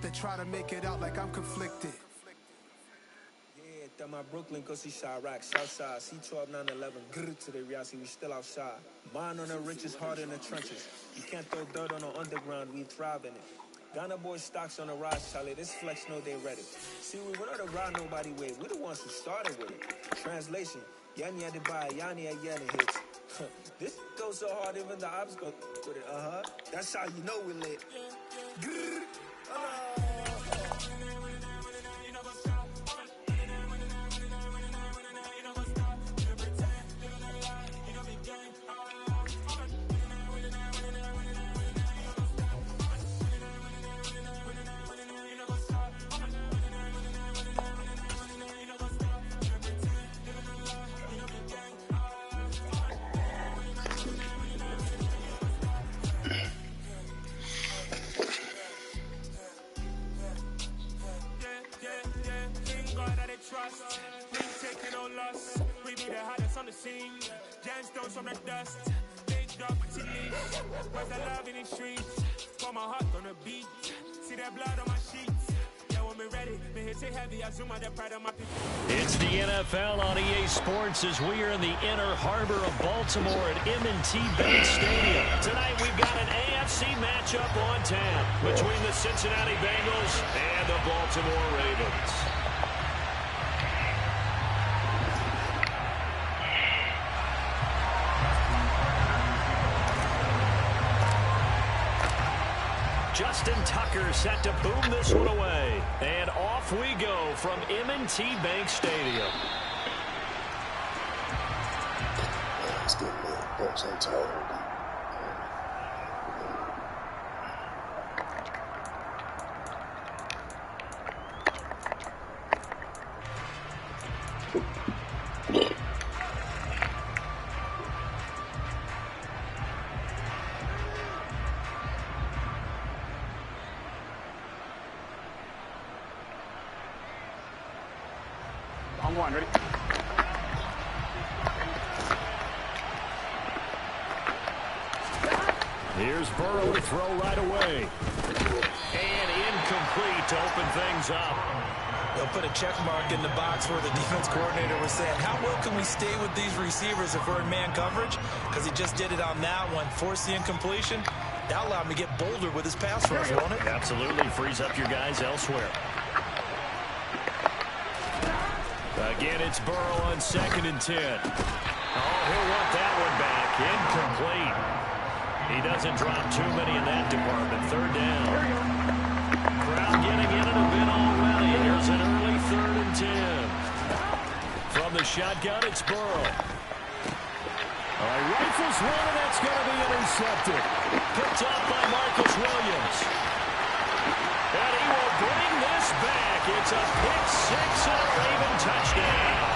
They try to make it out like I'm conflicted. Yeah, that my Brooklyn, go see Chirac, Southside, C12, 911, grrr to the Riasi, we still outside. Mine on the riches, hard in the trenches. You can't throw dirt on the underground, we thrive in it. Ghana boys stocks on the rise, Charlie, this flex know they ready. See, we're not the ride nobody with, we're the ones who started with it. Translation, Yani had to buy, Yani had Yanni hits. This goes so hard, even the ops go with it, That's how you know we lit. Grrr. From the dust, they drop with your leash. Where's the love in the streets? Pour my heart on the beat. See that blood on my sheets. Yeah, when we ready, they hit it heavy. I zoom out the pride of my people. It's the NFL on EA Sports as we are in the inner harbor of Baltimore at M&T Bank Stadium. Tonight we've got an AFC matchup on tap between the Cincinnati Bengals and the Baltimore Ravens. Justin Tucker set to boom this one away. And off we go from M&T Bank Stadium. That's good, man. Bucks ain't tired. On one, ready? Here's Burrow to throw right away. And incomplete to open things up. They'll put a check mark in the box where the defense coordinator was saying, how well can we stay with these receivers if we're in man coverage? Because he just did it on that one. Force the incompletion. That allowed him to get bolder with his pass rush, won't it? Absolutely. Frees up your guys elsewhere. Again, it's Burrow on 2nd and 10. Oh, he'll want that one back. Incomplete. He doesn't drop too many in that department. 3rd down. Crowd getting in it a bit already. Here's an early 3rd and 10. From the shotgun, it's Burrow. All right, rifles one, and that's going to be intercepted. Picked up by Marcus Williams. And he will bring this back. It's a pick six and a Raven touchdown.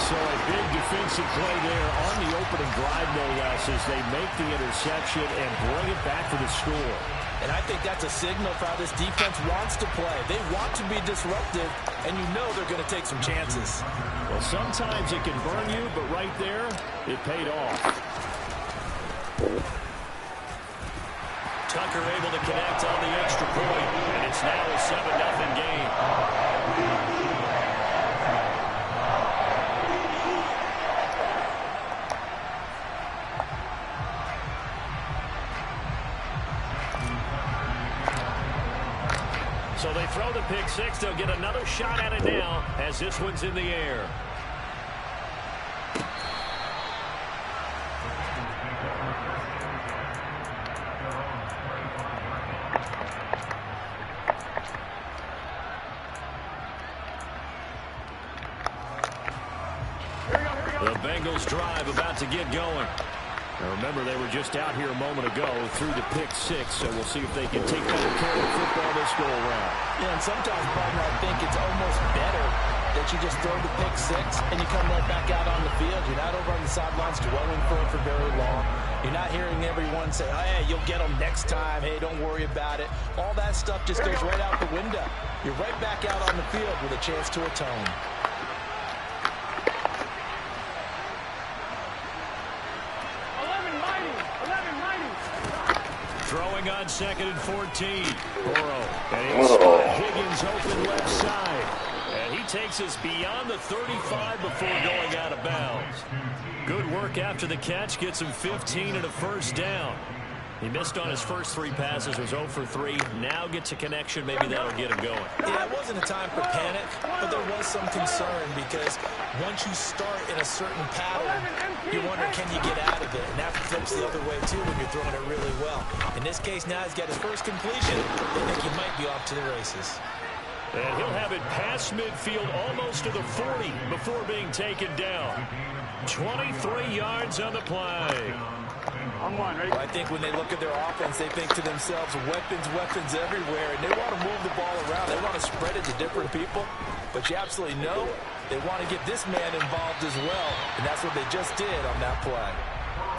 So a big defensive play there on the opening drive, no less, as they make the interception and bring it back for the score. And I think that's a signal for how this defense wants to play. They want to be disruptive, and you know they're going to take some chances. Well, sometimes it can burn you, but right there, it paid off. Tucker able to connect on the extra point, and it's now a 7-0 game. So they throw the pick six. They'll get another shot at it now as this one's in the air. The Bengals drive about to get going. Now remember, they were just out here a moment ago through the pick six, so we'll see if they can take better care of football this go around. Yeah, and sometimes, partner, I think it's almost better that you just throw the pick six and you come right back out on the field. You're not over on the sidelines dwelling for it for very long. You're not hearing everyone say, oh, hey, you'll get them next time. Hey, don't worry about it. All that stuff just goes right out the window. You're right back out on the field with a chance to atone. Throwing on on 2nd and 14. Burrow. And he's got Higgins open left side. And he takes us beyond the 35 before going out of bounds. Good work after the catch. Gets him 15 and a first down. He missed on his first 3 passes, was 0 for 3. Now gets a connection. Maybe that'll get him going. Yeah, it wasn't a time for panic, but there was some concern because once you start in a certain pattern, you wonder, can you get out of it? And that flips the other way, too, when you're throwing it really well. In this case, now he's got his first completion. They think he might be off to the races. And he'll have it past midfield almost to the 40 before being taken down. 23 yards on the play. Well, I think when they look at their offense, they think to themselves, weapons everywhere, and they want to move the ball around. They want to spread it to different people, but you absolutely know they want to get this man involved as well, and that's what they just did on that play.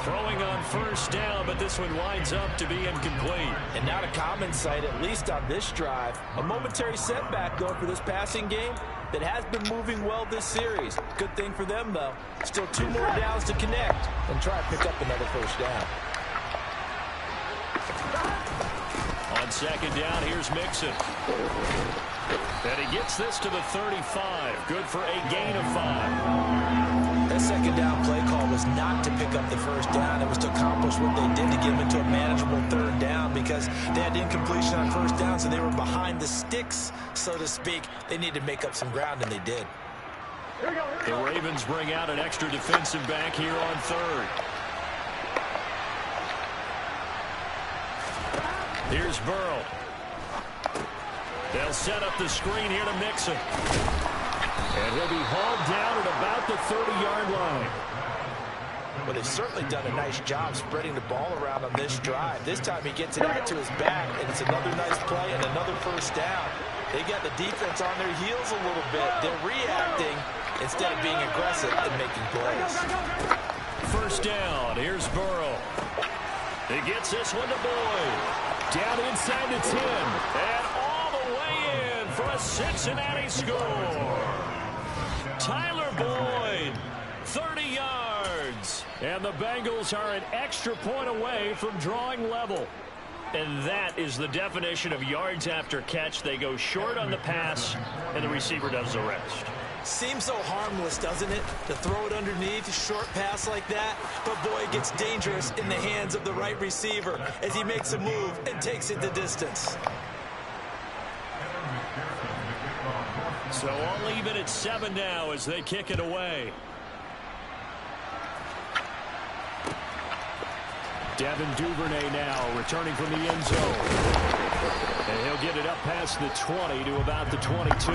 Throwing on first down, but this one winds up to be incomplete. And not a common sight, at least on this drive. A momentary setback, though, for this passing game that has been moving well this series. Good thing for them, though. Still 2 more downs to connect and try to pick up another first down. On 2nd down, here's Mixon. And he gets this to the 35. Good for a gain of 5. That 2nd down play call was not to pick up the first down. It was to accomplish what they did to get them into a manageable 3rd down because they had incompletion on first down, so they were behind the sticks, so to speak. They needed to make up some ground, and they did. The Ravens bring out an extra defensive back here on 3rd. Here's Burrow. They'll set up the screen here to Mixon. And he'll be hauled down at about the 30-yard line. Well, they've certainly done a nice job spreading the ball around on this drive. This time he gets it out to his back, and it's another nice play and another first down. They got the defense on their heels a little bit. They're reacting instead of being aggressive and making plays. First down. Here's Burrow. He gets this one to Boyd. Down inside the 10. And all the way in for a Cincinnati score. Tyler Boyd, 30 yards. And the Bengals are an extra point away from drawing level. And that is the definition of yards after catch. They go short on the pass, and the receiver does the rest. Seems so harmless, doesn't it, to throw it underneath, a short pass like that? But, boy, it gets dangerous in the hands of the right receiver as he makes a move and takes it the distance. So all even at 7 now as they kick it away. Devin Duvernay now returning from the end zone. And he'll get it up past the 20 to about the 22.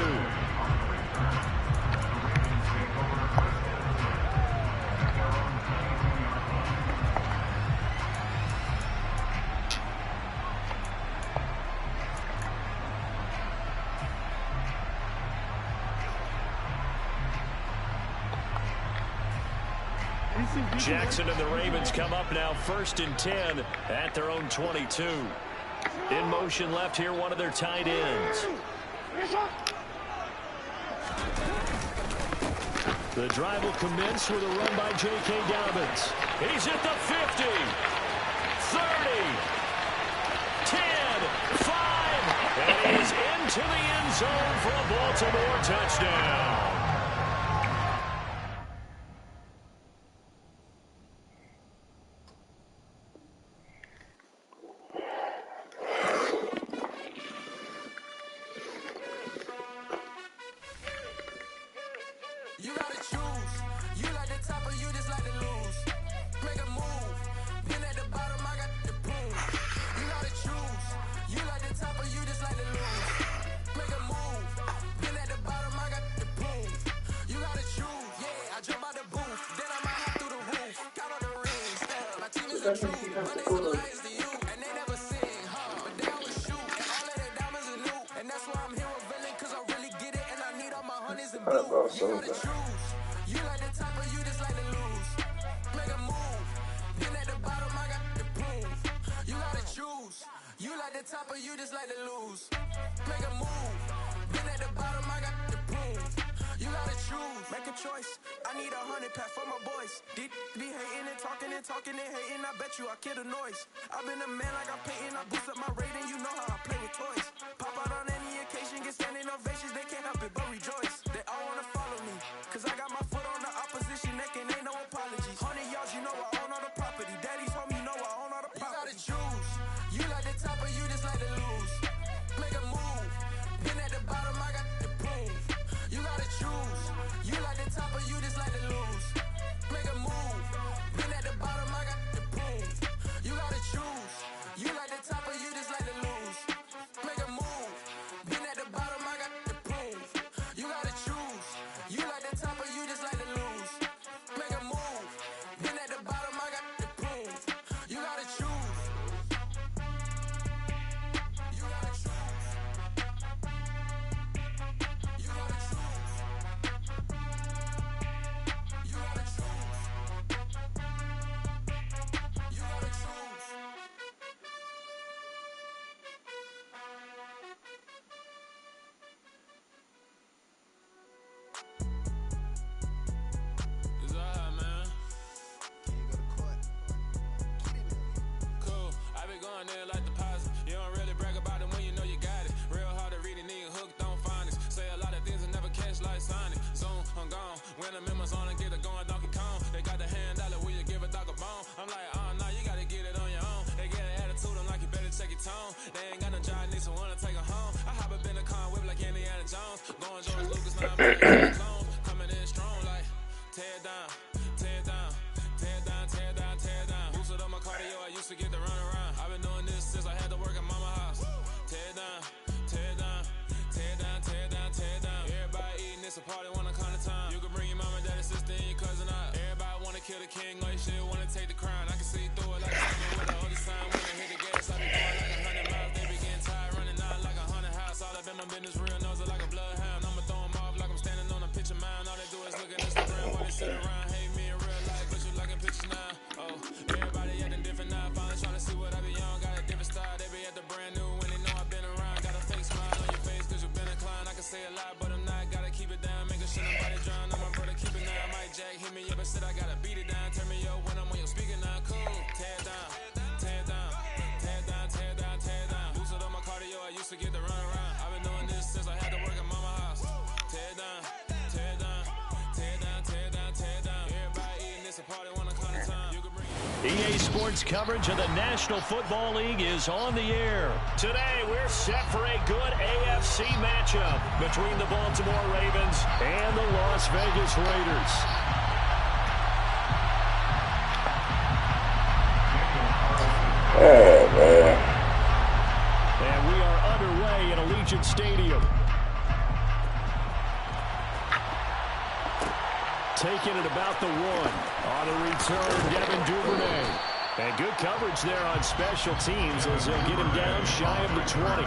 Jackson and the Ravens come up now 1st and 10 at their own 22. In motion left here, one of their tight ends. The drive will commence with a run by J.K. Dobbins. He's at the 50, 30, 10, 5, and he's into the end zone for a Baltimore touchdown. choice. I need 100 pack for my boys. Be hating and talking and hating. I bet you I kill the noise. I've been a man like I'm painting. I boost up my rating. You know how I play with toys. Pop out on any occasion, get standing ovations. They can't help it but rejoice. They all wanna follow me, cause I got my foot on the opposition neck and ain't no apologies. 100 yards, you know I own all the property. Daddy's home, you know I own all the property. You gotta choose. You like the top or you just like to lose. Make a move. Been at the bottom, I got the proof. You gotta choose. You like the top or you just like to lose. Make a move. Been at the bottom, I got the proof. You gotta choose. You like the top or you just like to lose. Make a move. Been at the bottom, I got the proof. You gotta choose. You like the top or you just like to lose. Make a move. Been at the bottom, I got the proof. You gotta choose. You gotta choose. You gotta choose. You gotta choose. You gotta choose. It's alright, man. Cool. I be going there like deposit. You don't really brag about it when you know you got it. Real hard to read it, nigga hooked on finance. Say a lot of things and never catch like Sonic. Zoom, I'm gone. When the members on and get it going Donkey Kong. They got the hand dollar, will you give a dog a bone? I'm like, oh no, you gotta get it on your own. They get an attitude, I'm like, you better check your tone. They ain't got no job, need someone to take her home. I hop up in the car, whip like Indiana Jones. Going George Lucas, now I'm in zone. Coming in strong like, tear down, tear down, tear down, tear down, tear down. Boosted up my cardio, I used to get to run around. I've been doing this since I had to work at mama house. Tear down, tear down, tear down, tear down, tear down. Everybody eating, it's a party, one kind of time. You can bring your mama, daddy, sister, and your cousin out. Everybody wanna kill the king, like shit, wanna take the crown. I can see through it like a second with the other sign. When I hit the gas, I be going like 100 miles. They be getting tired, running out like a 100 house. All up in my business, real nose like a bloodhound. I'ma throw 'em off like I'm standing on a picture mound. All they do is look at Instagram while they sit around. Hate me in real life, but you liking pictures now. Oh, everybody acting different now. Finally trying to see what I be on. Got a different style, they be at the brand new when they know I've been around. Got a fake smile on your face cause you been inclined. I can say a lot, but I'm not. Gotta keep it down, make sure nobody drown. I'm my brother, keep it down. Mike Jack hit me up and said I gotta beat it down. Turn me up when I'm on your speaker now. Cool, tear down, tear down, tear down, tear down, tear down. Boosted up my cardio, I used to get to run around. I've been doing this since I had to work at mama house. Tear down, tear down, tear down, tear down, tear down. Everybody eating, it's a party, one kind of time. You can bring EA Sports coverage of the National Football League is on the air. Today, we're set for a good AFC matchup between the Baltimore Ravens and the Las Vegas Raiders. Oh, man. And we are underway at Allegiant Stadium. Taking it about the 1. On a return, Devin Duvernay. And good coverage there on special teams as they'll get him down shy of the 20.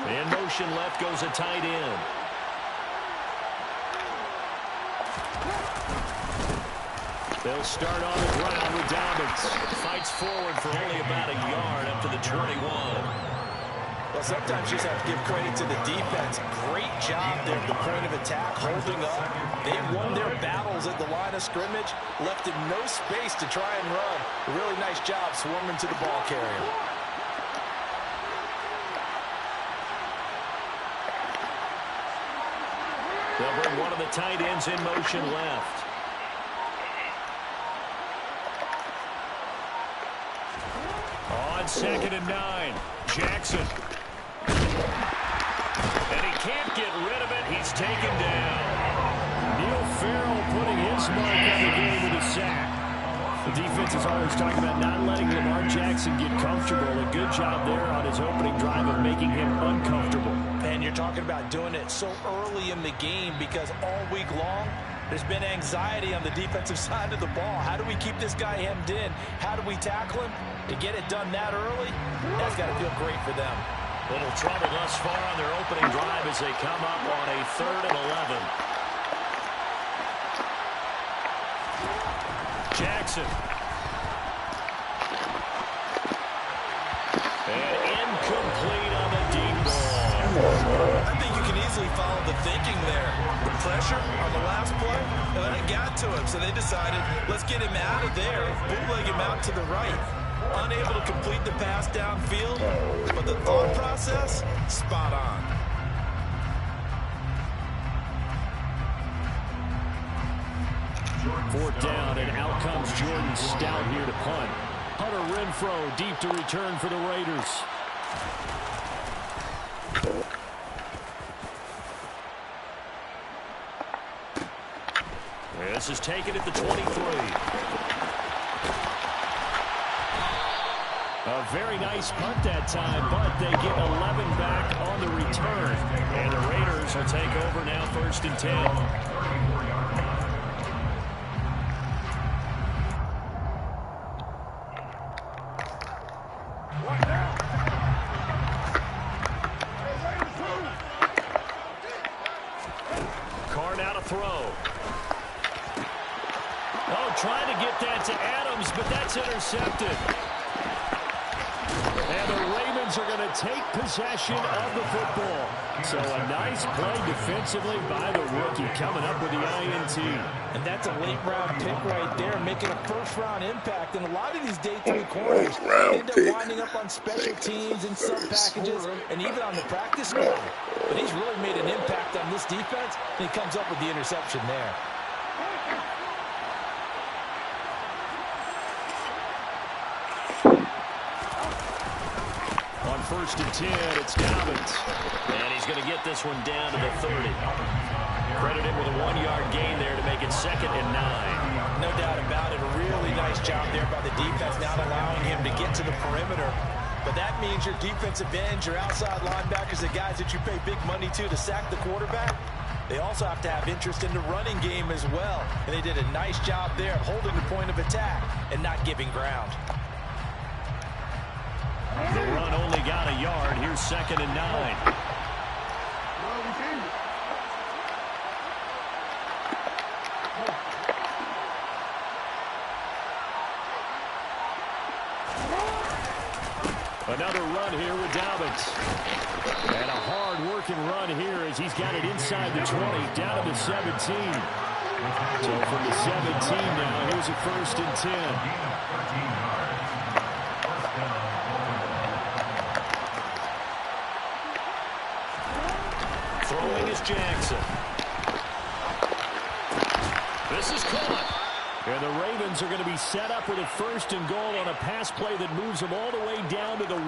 In motion left goes a tight end. They'll start on the ground with Dobbins. Fights forward for only about a yard up to the 21. Well, sometimes you just have to give credit to the defense. Great job there at the point of attack, holding up. They won their battles at the line of scrimmage, left him no space to try and run. A really nice job swarming to the ball carrier. They'll bring one of the tight ends in motion left. On 2nd and 9, Jackson. And he can't get rid of it. He's taken down. Neil Farrell putting his mark on the game with a sack. The defense is always talking about not letting Lamar Jackson get comfortable. A good job there on his opening drive of making him uncomfortable. And you're talking about doing it so early in the game because all week long, There's been anxiety on the defensive side of the ball. How do we keep this guy hemmed in? How do we tackle him? To get it done that early, that's got to feel great for them. Little trouble thus far on their opening drive as they come up on a 3rd and 11. Jackson. And incomplete on the deep ball. I think you can easily follow the thinking there. The pressure on the last play, and it got to him, so they decided, let's get him out of there, bootleg him out to the right. Unable to complete the pass downfield, but the thought process, spot on. Fourth down, and out comes Jordan Stout here to punt. Hunter Renfrow deep to return for the Raiders. This is taken at the 23. A very nice punt that time, but they get 11 back on the return. And the Raiders will take over now, 1st and 10. Trying to get that to Adams, but that's intercepted. And the Ravens are going to take possession of the football. So a nice play defensively by the rookie coming up with the INT. And that's a late-round pick right there, making a first-round impact. And a lot of these day 3 corners end up winding up on special teams and sub-packages and even on the practice squad. But he's really made an impact on this defense, and he comes up with the interception there. On 1st and 10, it's Dobbins. And he's going to get this one down to the 30. Credit him with a 1-yard gain there to make it 2nd and 9. No doubt about it. A really nice job there by the defense, not allowing him to get to the perimeter. But that means your defensive ends, your outside linebackers, the guys that you pay big money to sack the quarterback, they also have to have interest in the running game as well. And they did a nice job there of holding the point of attack and not giving ground. The run only got a yard. Here's 2nd and 9. Another run here with Dobbins. And a hard-working run here as he's got it inside the 20, down to the 17. So from the 17 now, here's a 1st and 10. Throwing is Jackson. This is caught. And the Ravens are going to be set up with a 1st and goal on a pass play that moves them all the way down to the 1.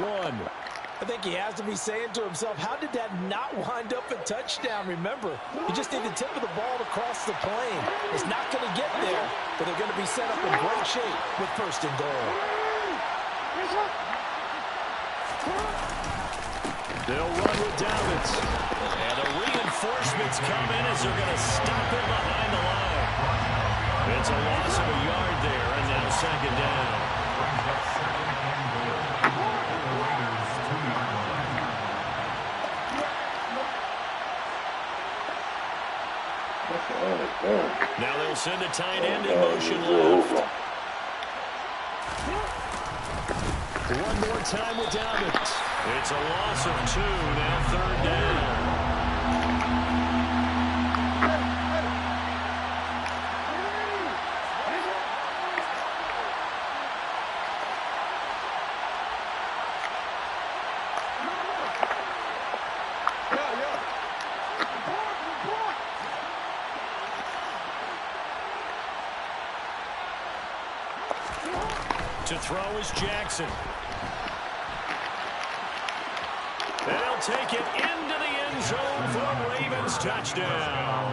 I think he has to be saying to himself, how did that not wind up a touchdown? Remember, you just need the tip of the ball to cross the plane. It's not going to get there, but they're going to be set up in great shape with 1st and goal. They'll run with Dobbins. And the reinforcements come in as they're going to stop him behind the line. It's a loss of a yard there, and now 2nd down. Now they'll send a tight end in motion left. One more time with Dobbins. It's a loss of 2, now 3rd down. To throw is Jackson. They'll take it into the end zone for a Ravens touchdown.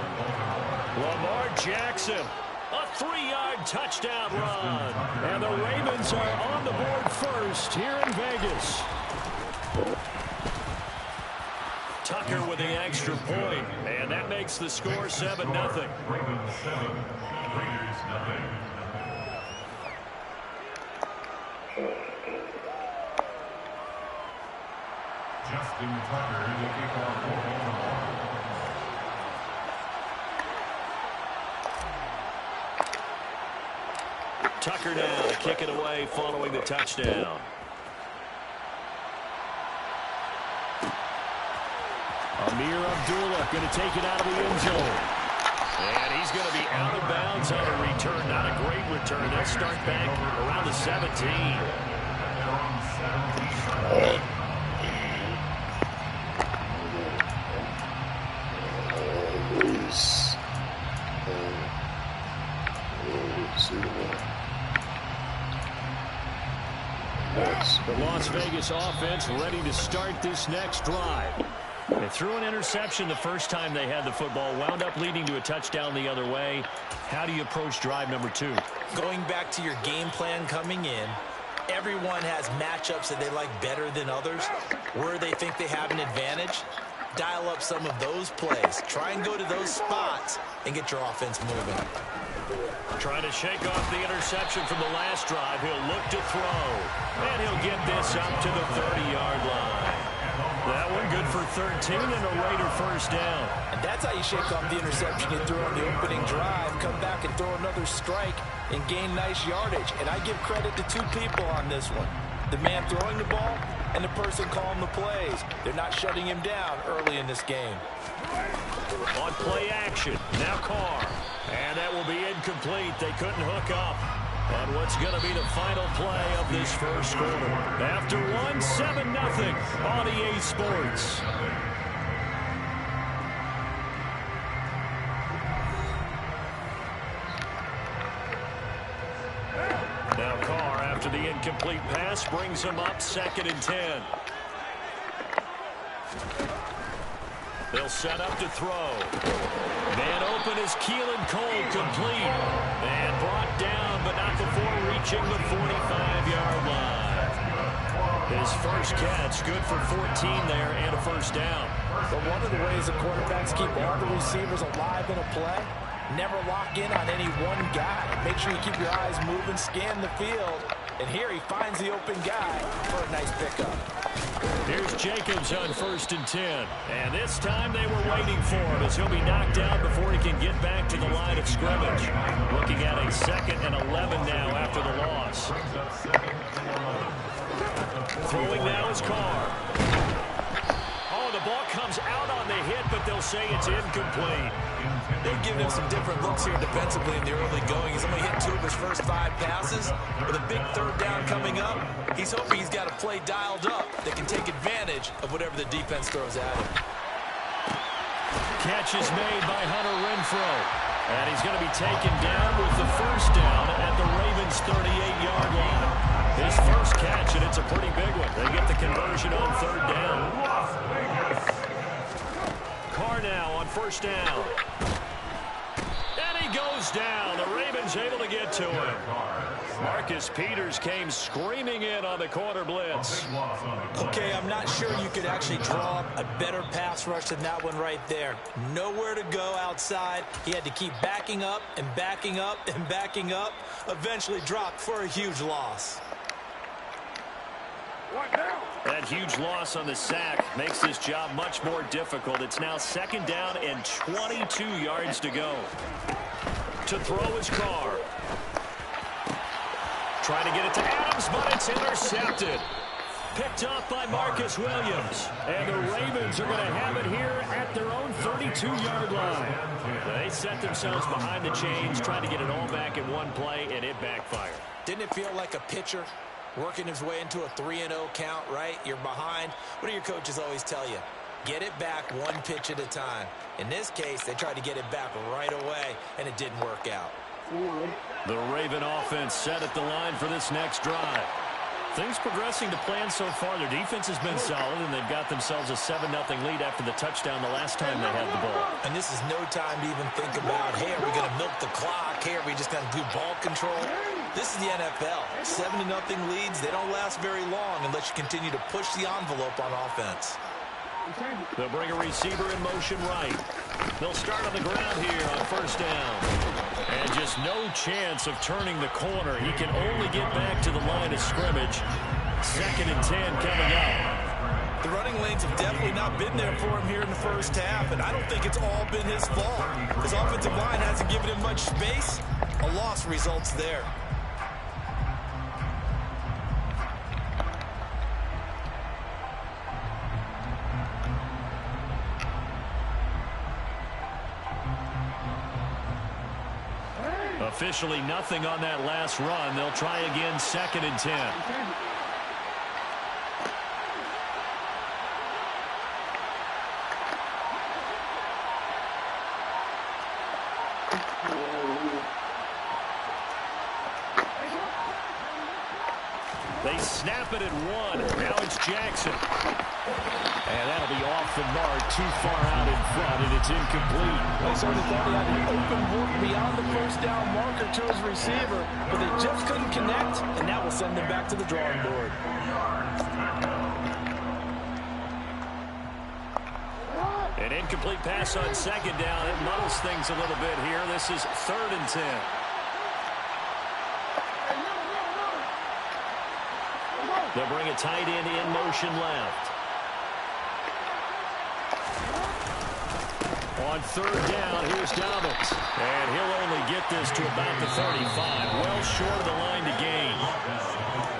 Lamar Jackson, a 3-yard touchdown run. And the Ravens are on the board first here in Vegas. Tucked Tucker with the extra point, and that makes the score 7-0. Ravens 7, Raiders 9. Justin Tucker, the kickoff for Baltimore. Tucker now to kick it away following the touchdown. Amir Abdullah going to take it out of the end zone. And he's going to be out of bounds on a return. Not a great return. They'll start back around the 17. The Las Vegas offense ready to start this next drive. They threw an interception the first time they had the football, wound up leading to a touchdown the other way. How do you approach drive number 2? Going back to your game plan coming in, everyone has matchups that they like better than others. Where they think they have an advantage, dial up some of those plays. Try and go to those spots and get your offense moving. Trying to shake off the interception from the last drive. He'll look to throw. And he'll get this up to the 30-yard line. That one good for 13 and a Raider first down. And that's how you shake off the interception you threw on the opening drive. Come back and throw another strike and gain nice yardage. And I give credit to two people on this one. The man throwing the ball and the person calling the plays. They're not shutting him down early in this game. On play action, now Carr. And that will be incomplete. They couldn't hook up on what's going to be the final play of this first quarter. After 7-0 on EA Sports. Now Carr, after the incomplete pass, brings him up 2nd and 10. They'll set up to throw. Man open is Keelan Cole, complete. And brought down, but not before reaching the 45-yard line. His first catch, good for 14 there and a first down. But one of the ways the quarterbacks keep all the receivers alive in a play, never lock in on any one guy. Make sure you keep your eyes moving, scan the field. And here he finds the open guy for a nice pickup. Here's Jacobs on 1st and 10. And this time they were waiting for him as he'll be knocked down before he can get back to the line of scrimmage. Looking at a 2nd and 11 now after the loss. Throwing now is Carr. Oh, the ball comes out on the hit, but they'll say it's incomplete. They've given him some different looks here defensively in the early going. He's only hit 2 of his first 5 passes. With a big 3rd down coming up, he's hoping he's got a play dialed up that can take advantage of whatever the defense throws at him. Catch is made by Hunter Renfrow. And he's going to be taken down with the first down at the Ravens' 38-yard line. His first catch, and it's a pretty big one. They get the conversion on 3rd down. Carr now on 1st down. And he goes down. The Ravens able to get to him. Marcus Peters came screaming in on the corner blitz. Okay, I'm not sure you could actually draw up a better pass rush than that one right there. Nowhere to go outside. He had to keep backing up and backing up and backing up. Eventually dropped for a huge loss. That huge loss on the sack makes this job much more difficult. It's now 2nd down and 22 yards to go. To throw is Carr. Trying to get it to Adams, but it's intercepted. Picked up by Marcus Williams. And the Ravens are going to have it here at their own 32-yard line. They set themselves behind the chains, trying to get it all back in one play, and it backfired. Didn't it feel like a pitcher working his way into a 3-0 count, right? You're behind. What do your coaches always tell you? Get it back one pitch at a time. In this case, they tried to get it back right away, and it didn't work out. The Raven offense set at the line for this next drive. Things progressing to plan so far. Their defense has been solid, and they've got themselves a 7-0 lead after the touchdown the last time they had the ball. And this is no time to even think about, hey, are we going to milk the clock? Hey, are we just going to do ball control? This is the NFL. 7-0 leads, they don't last very long unless you continue to push the envelope on offense. They'll bring a receiver in motion right. They'll start on the ground here on first down. And just no chance of turning the corner. He can only get back to the line of scrimmage. 2nd and 10 coming up. The running lanes have definitely not been there for him here in the first half, and I don't think it's all been his fault. His offensive line hasn't given him much space. A loss results there. Officially nothing on that last run. They'll try again, 2nd and 10. They snap it at 1. Now it's Jackson. And that'll be off the mark, too far out in front, and it's incomplete. They certainly thought he had an open look beyond the first down marker to his receiver, but they just couldn't connect, and that will send them back to the drawing board. An incomplete pass on 2nd down. It muddles things a little bit here. This is 3rd and 10. They'll bring a tight end in motion left. On 3rd down, here's Dobbins. And he'll only get this to about the 35. Well short of the line to gain.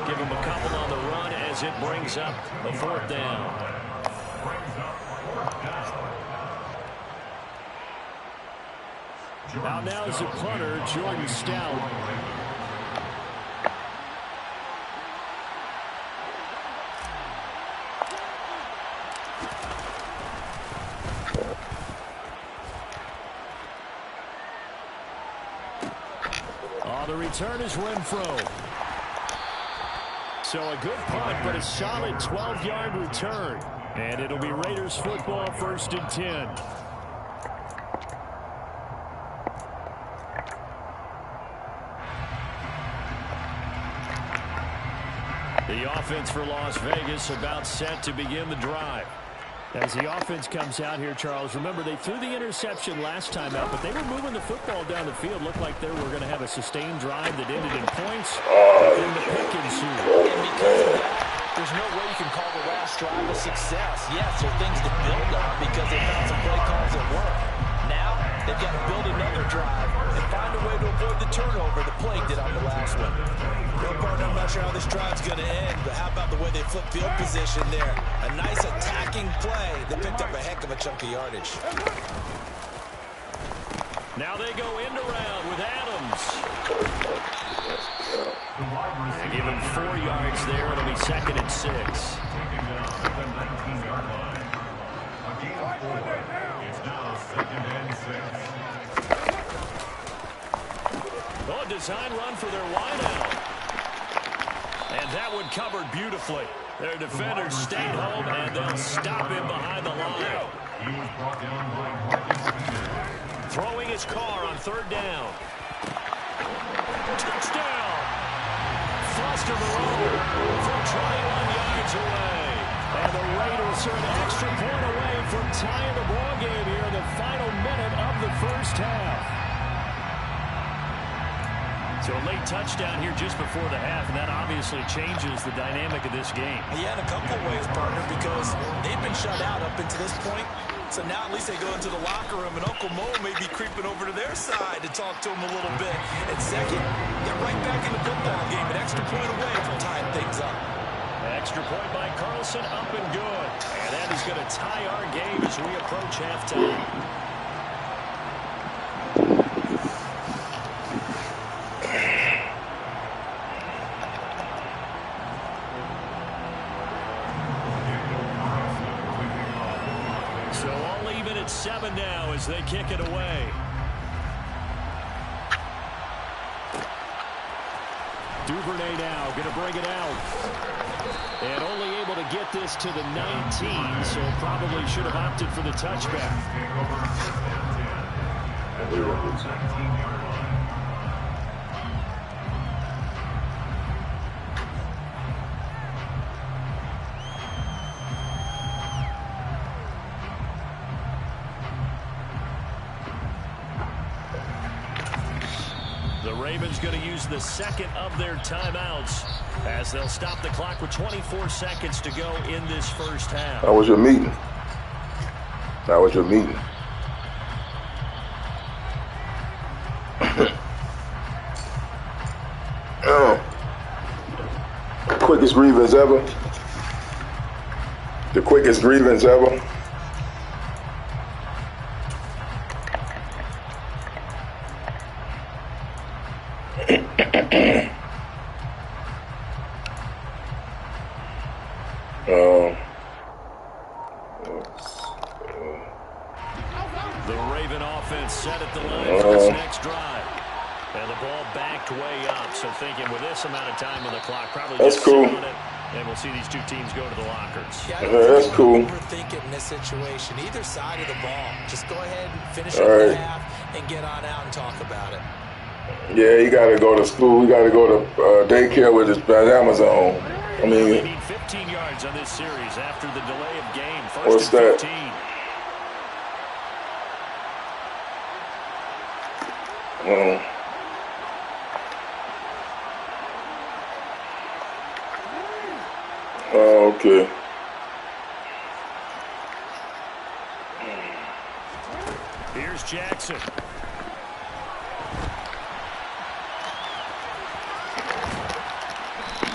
Give him a couple on the run as it brings up a 4th down. Out now is the punter, Jordan Stout. The return is Renfro. So a good punt, but a solid 12-yard return. And it'll be Raiders football, 1st and 10. The offense for Las Vegas about set to begin the drive. As the offense comes out here, Charles, remember they threw the interception last time out, but they were moving the football down the field. Looked like they were going to have a sustained drive that ended in points. Then the pick ensued. And because of that, there's no way you can call the last drive a success. Yes, there are things to build on because they found some play calls that work. Now, they've got to build another drive and find a way to avoid the turnover the Plague did on the last one. Well, partner, I'm not sure how this drive's going to end, but how about the way they flip field position there? A nice attacking play that picked up a heck of a chunk of yardage. Now they go end around with Adams. They give him 4 yards there. It'll be 2nd and 6. Oh, a design run for their wideout. And that one covered beautifully. Their defenders stayed home, and they'll stop him behind the line. Throwing his car on 3rd down. Touchdown! Foster Moreau from 21 yards away. And the Raiders are an extra point away from tying the ball game here in the final minute of the first half. So a late touchdown here just before the half, and that obviously changes the dynamic of this game. Yeah, in a couple of ways, partner, because they've been shut out up until this point. So now at least they go into the locker room, and Uncle Mo may be creeping over to their side to talk to him a little bit. And second, they're right back in the football game, an extra point away from tying things up. Extra point by Carlson, up and good. And that is going to tie our game as we approach halftime. So all even at 7 now as they kick it away. Duvernay now going to bring it out. And only able to get this to the 19, so probably should have opted for the touchback. The Ravens going to use the second of their timeouts as they'll stop the clock with 24 seconds to go in this first half. How was your meeting? How was your meeting? Quickest grievance ever. The quickest grievance ever. The Raven offense set at the line for this next drive. And the ball backed way up. So thinking with this amount of time on the clock, probably that's just cool. sit on it, and we'll see these two teams go to the lockers. Yeah, that's cool. Overthink it in this situation. Either side of the ball. Just go ahead and finish up the half and get on out and talk about it. Yeah, you got to go to school. You got to go to daycare with his pajamas on. I mean, they need 15 yards on this series after the delay of game. First what's and that? 15. Okay. Here's Jackson.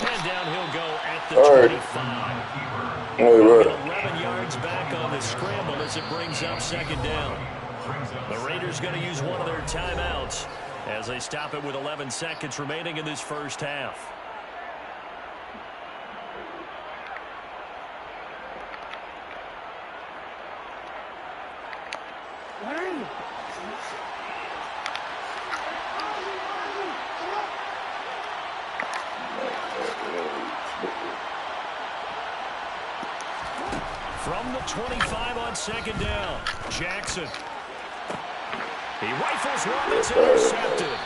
And down he'll go at the 25. Hey, right. 11 yards back on the scramble as it brings up second down. The Raiders going to use one of their timeouts as they stop it with 11 seconds remaining in this first half. From the 25 on second down, Jackson. He rifles one that's intercepted.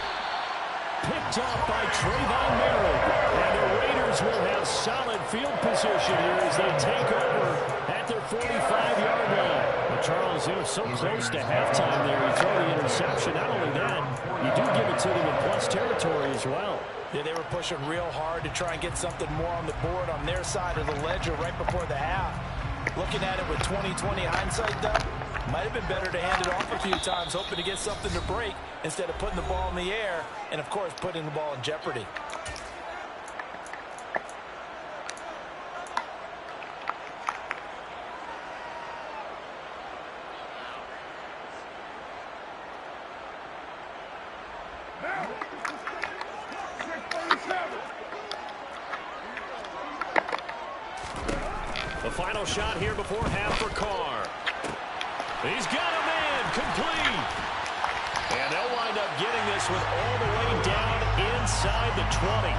Picked off by Trayvon Merritt. And the Raiders will have solid field position here as they take over at their 45-yard line. Well, Charles, they were so close to halftime there. You throw the interception. Not only that, you do give it to them in plus territory as well. Yeah, they were pushing real hard to try and get something more on the board on their side of the ledger right before the half. Looking at it with 20/20 hindsight, though, might have been better to hand it off a few times, hoping to get something to break instead of putting the ball in the air and, of course, putting the ball in jeopardy. The final shot here before half for Carr. He's got a man complete. And they'll wind up getting this one all the way down inside the 20.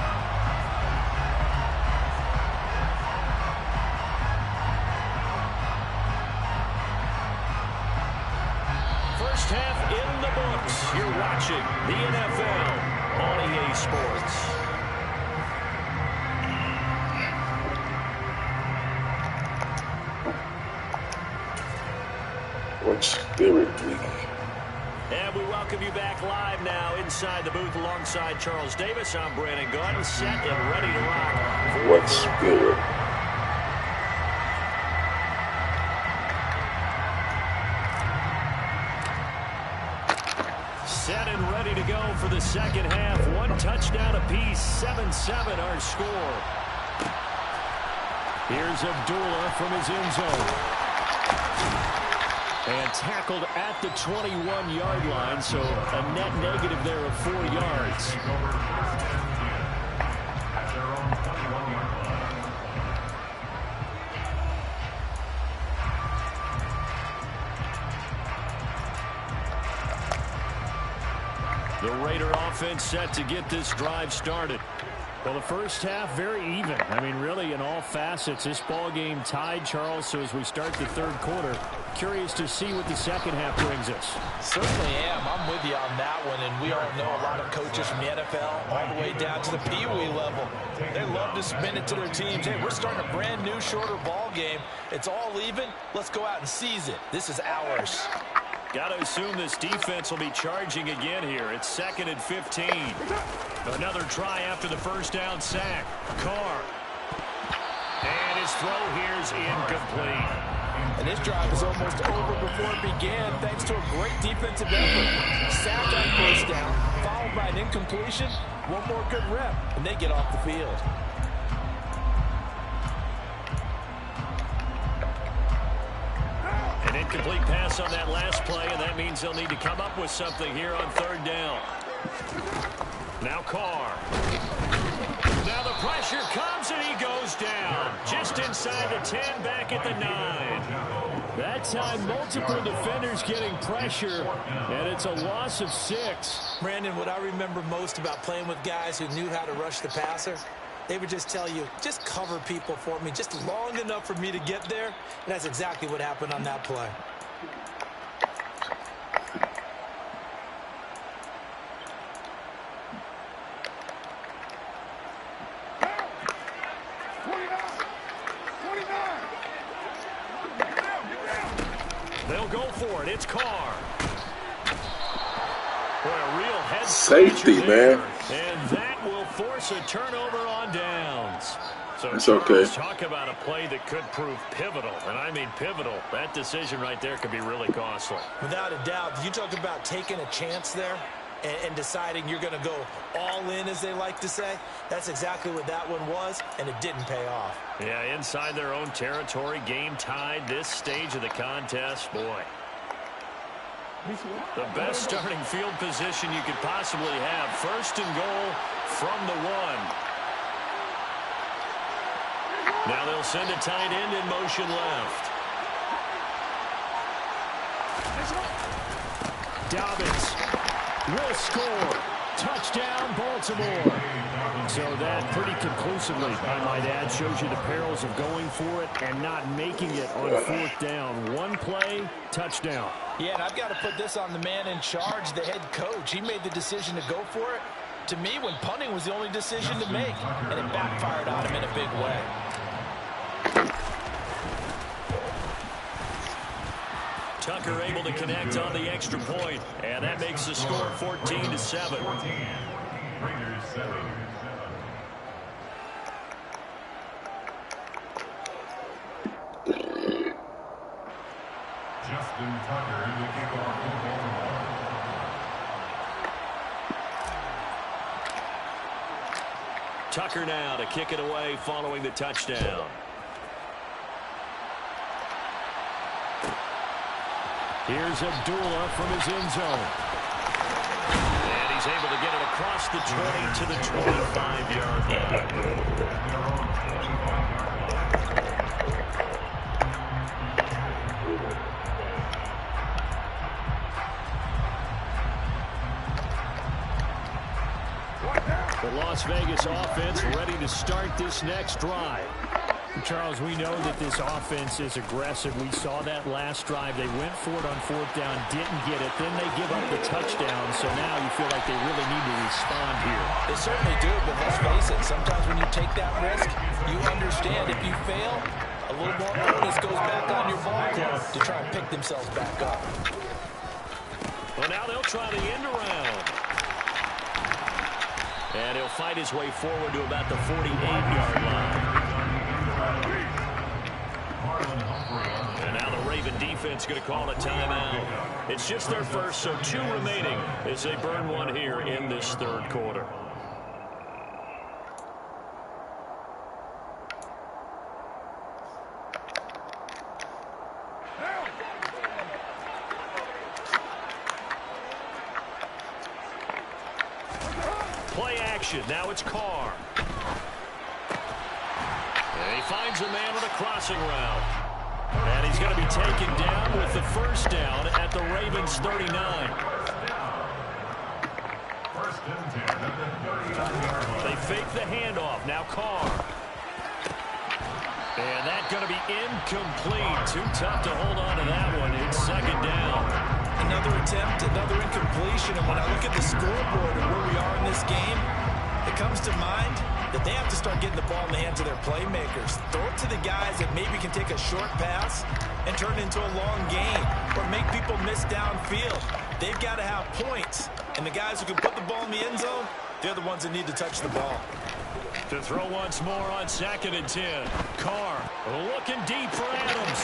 First half in the books. You're watching the NFL on EA Sports. What spirit week. And we welcome you back live now inside the booth alongside Charles Davis. I'm Brandon Gunn, set and ready to rock. What spirit? Set and ready to go for the second half. One touchdown apiece, 7-7 our score. Here's Abdullah from his end zone. And tackled at the 21-yard line, so a net negative there of 4 yards. The Raider offense set to get this drive started. Well, the first half, very even. I mean, really, in all facets, this ball game tied, Charles. So as we start the third quarter, curious to see what the second half brings us. Certainly am. I'm with you on that one. And we all know a lot of coaches from the NFL all the way down to the Pee Wee level. They love to spin it to their teams. Hey, we're starting a brand new, shorter ball game. It's all even. Let's go out and seize it. This is ours. Got to assume this defense will be charging again here. It's 2nd and 15. Another try after the first down sack. Carr. And his throw here's incomplete. And this drive is almost over before it began thanks to a great defensive effort. Sack on first down, followed by an incompletion. One more good rep, and they get off the field. An incomplete pass on that last play, and that means they'll need to come up with something here on 3rd down. Now Carr. Now the pressure comes, and he goes down. Just inside the 10, back at the 9. That time, multiple defenders getting pressure, and it's a loss of 6. Brandon, what I remember most about playing with guys who knew how to rush the passer, they would just tell you, just cover people for me, just long enough for me to get there. And that's exactly what happened on that play. They'll go for it. It's Carr. Boy, a real head safety, man. And that will force a turnover on downs. So it's okay. Talk about a play that could prove pivotal, and I mean pivotal. That decision right there could be really costly. Without a doubt, you talk about taking a chance there and deciding you're going to go all in, as they like to say. That's exactly what that one was, and it didn't pay off. Yeah, inside their own territory, game tied this stage of the contest. Boy, the best starting field position you could possibly have. 1st and goal from the 1. Now they'll send a tight end in motion left. Dobbins will score. Touchdown, Baltimore. So that pretty conclusively, I might add, shows you the perils of going for it and not making it on 4th down. One play, touchdown. Yeah, and I've got to put this on the man in charge, the head coach. He made the decision to go for it. To me, when punting was the only decision to make, and it backfired on him in a big way. Tucker able to connect on the extra point, and that makes the score 14-7. Justin Tucker in the kickoff for Baltimore. Tucker now to kick it away following the touchdown. Here's Abdullah from his end zone. And he's able to get it across the 20 to the 25-yard line. The Las Vegas offense ready to start this next drive. Charles, we know that this offense is aggressive. We saw that last drive. They went for it on 4th down, didn't get it. Then they give up the touchdown. So now you feel like they really need to respond here. They certainly do, but let's face it. Sometimes when you take that risk, you understand if you fail, a little more onus goes back on your ball club to try and pick themselves back up. Well, now they'll try the end around. And he'll fight his way forward to about the 48-yard line. And now the Raven defense going to call a timeout. It's just their first, so 2 remaining as they burn one here in this 3rd quarter. Play action. Now it's Carr. And he finds a man on a crossing route. And he's going to be taken down with the first down at the Ravens 39. They fake the handoff. Now Carr. And that's going to be incomplete. Too tough to hold on to that one. It's 2nd down. Another attempt, another incompletion. And when I look at the scoreboard and where we are in this game, it comes to mind that they have to start getting the ball in the hands of their playmakers. Throw it to the guys that maybe can take a short pass and turn it into a long game or make people miss downfield. They've got to have points. And the guys who can put the ball in the end zone, they're the ones that need to touch the ball. To throw once more on 2nd and 10. Carr looking deep for Adams.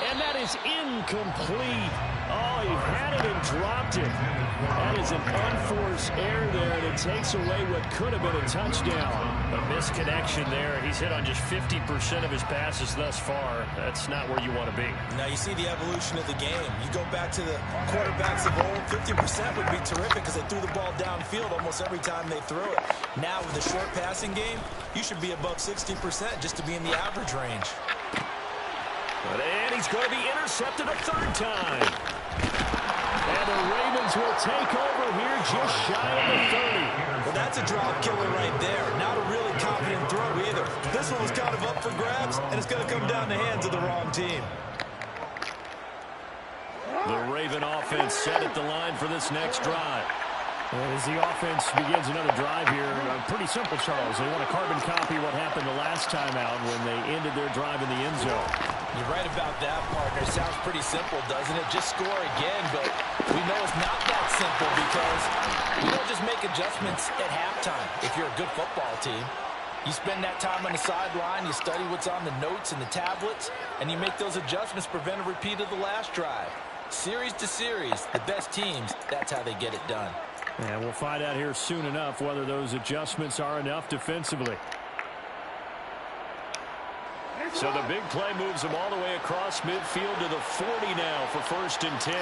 And that is incomplete. Oh, he had it and dropped it. That is an unforced error there, and it takes away what could have been a touchdown. A misconnection there. He's hit on just 50% of his passes thus far. That's not where you want to be. Now you see the evolution of the game. You go back to the quarterbacks of old, 50% would be terrific because they threw the ball downfield almost every time they threw it. Now with the short passing game, you should be above 60% just to be in the average range. And he's going to be intercepted a 3rd time. And the Ravens will take over here just shy of the 30. Well, that's a drop killer right there. Not a really confident throw either. This one was kind of up for grabs, and it's going to come down the hands of the wrong team. The Raven offense set at the line for this next drive. As the offense begins another drive here, pretty simple, Charles. They want to carbon copy what happened the last time out when they ended their drive in the end zone. You're right about that, partner. Sounds pretty simple, doesn't it? Just score again, but we know it's not that simple because you don't just make adjustments at halftime if you're a good football team. You spend that time on the sideline, you study what's on the notes and the tablets, and you make those adjustments to prevent a repeat of the last drive. Series to series, the best teams, that's how they get it done. And we'll find out here soon enough whether those adjustments are enough defensively. So the big play moves them all the way across midfield to the 40 now for 1st and 10.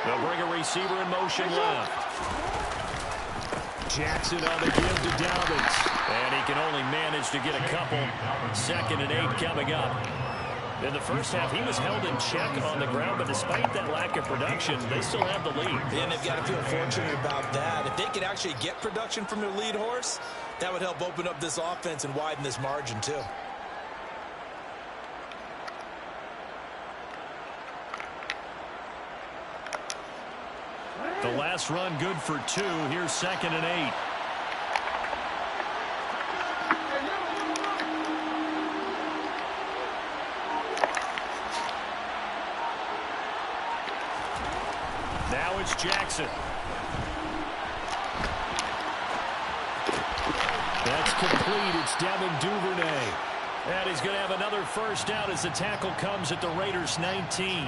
They'll bring a receiver in motion left. Jackson on the give to Dobbins. And he can only manage to get a couple. 2nd and 8 coming up. In the first half, he was held in check on the ground, but despite that lack of production, they still have the lead. And they've got to feel fortunate about that. If they could actually get production from their lead horse, that would help open up this offense and widen this margin too. The last run good for 2. Here's 2nd and 8. Now it's Jackson. That's complete. It's Devin Duvernay. And he's going to have another first down as the tackle comes at the Raiders' 19.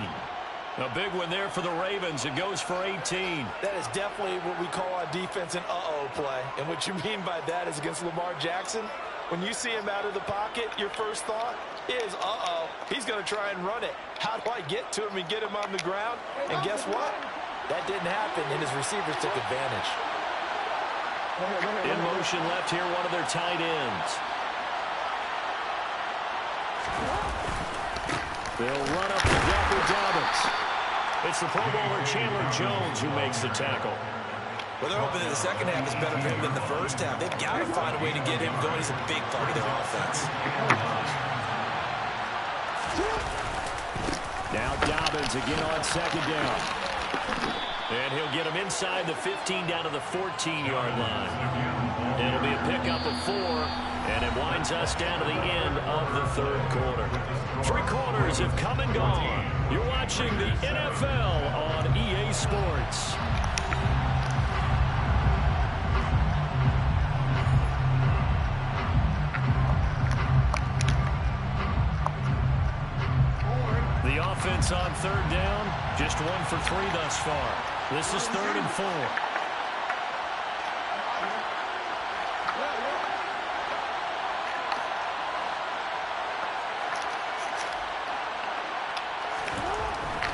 A big one there for the Ravens. It goes for 18. That is definitely what we call on defense an uh-oh play. And what you mean by that is against Lamar Jackson, when you see him out of the pocket, your first thought is, uh-oh, he's going to try and run it. How do I get to him and get him on the ground? And guess what? That didn't happen, and his receivers took advantage. In motion left here, one of their tight ends. They'll run up the gut with Dobbins. It's the Pro Bowler Chandler Jones who makes the tackle. Well, they're hoping that the second half is better for him than the first half. They've got to find a way to get him going. He's a big part of their offense. Now Dobbins again on 2nd down. And he'll get him inside the 15 down to the 14-yard line. It'll be a pickup of 4, and it winds us down to the end of the 3rd quarter. 3 quarters have come and gone. You're watching the NFL on EA Sports. The offense on 3rd down, just 1 for 3 thus far. This is 3rd and 4.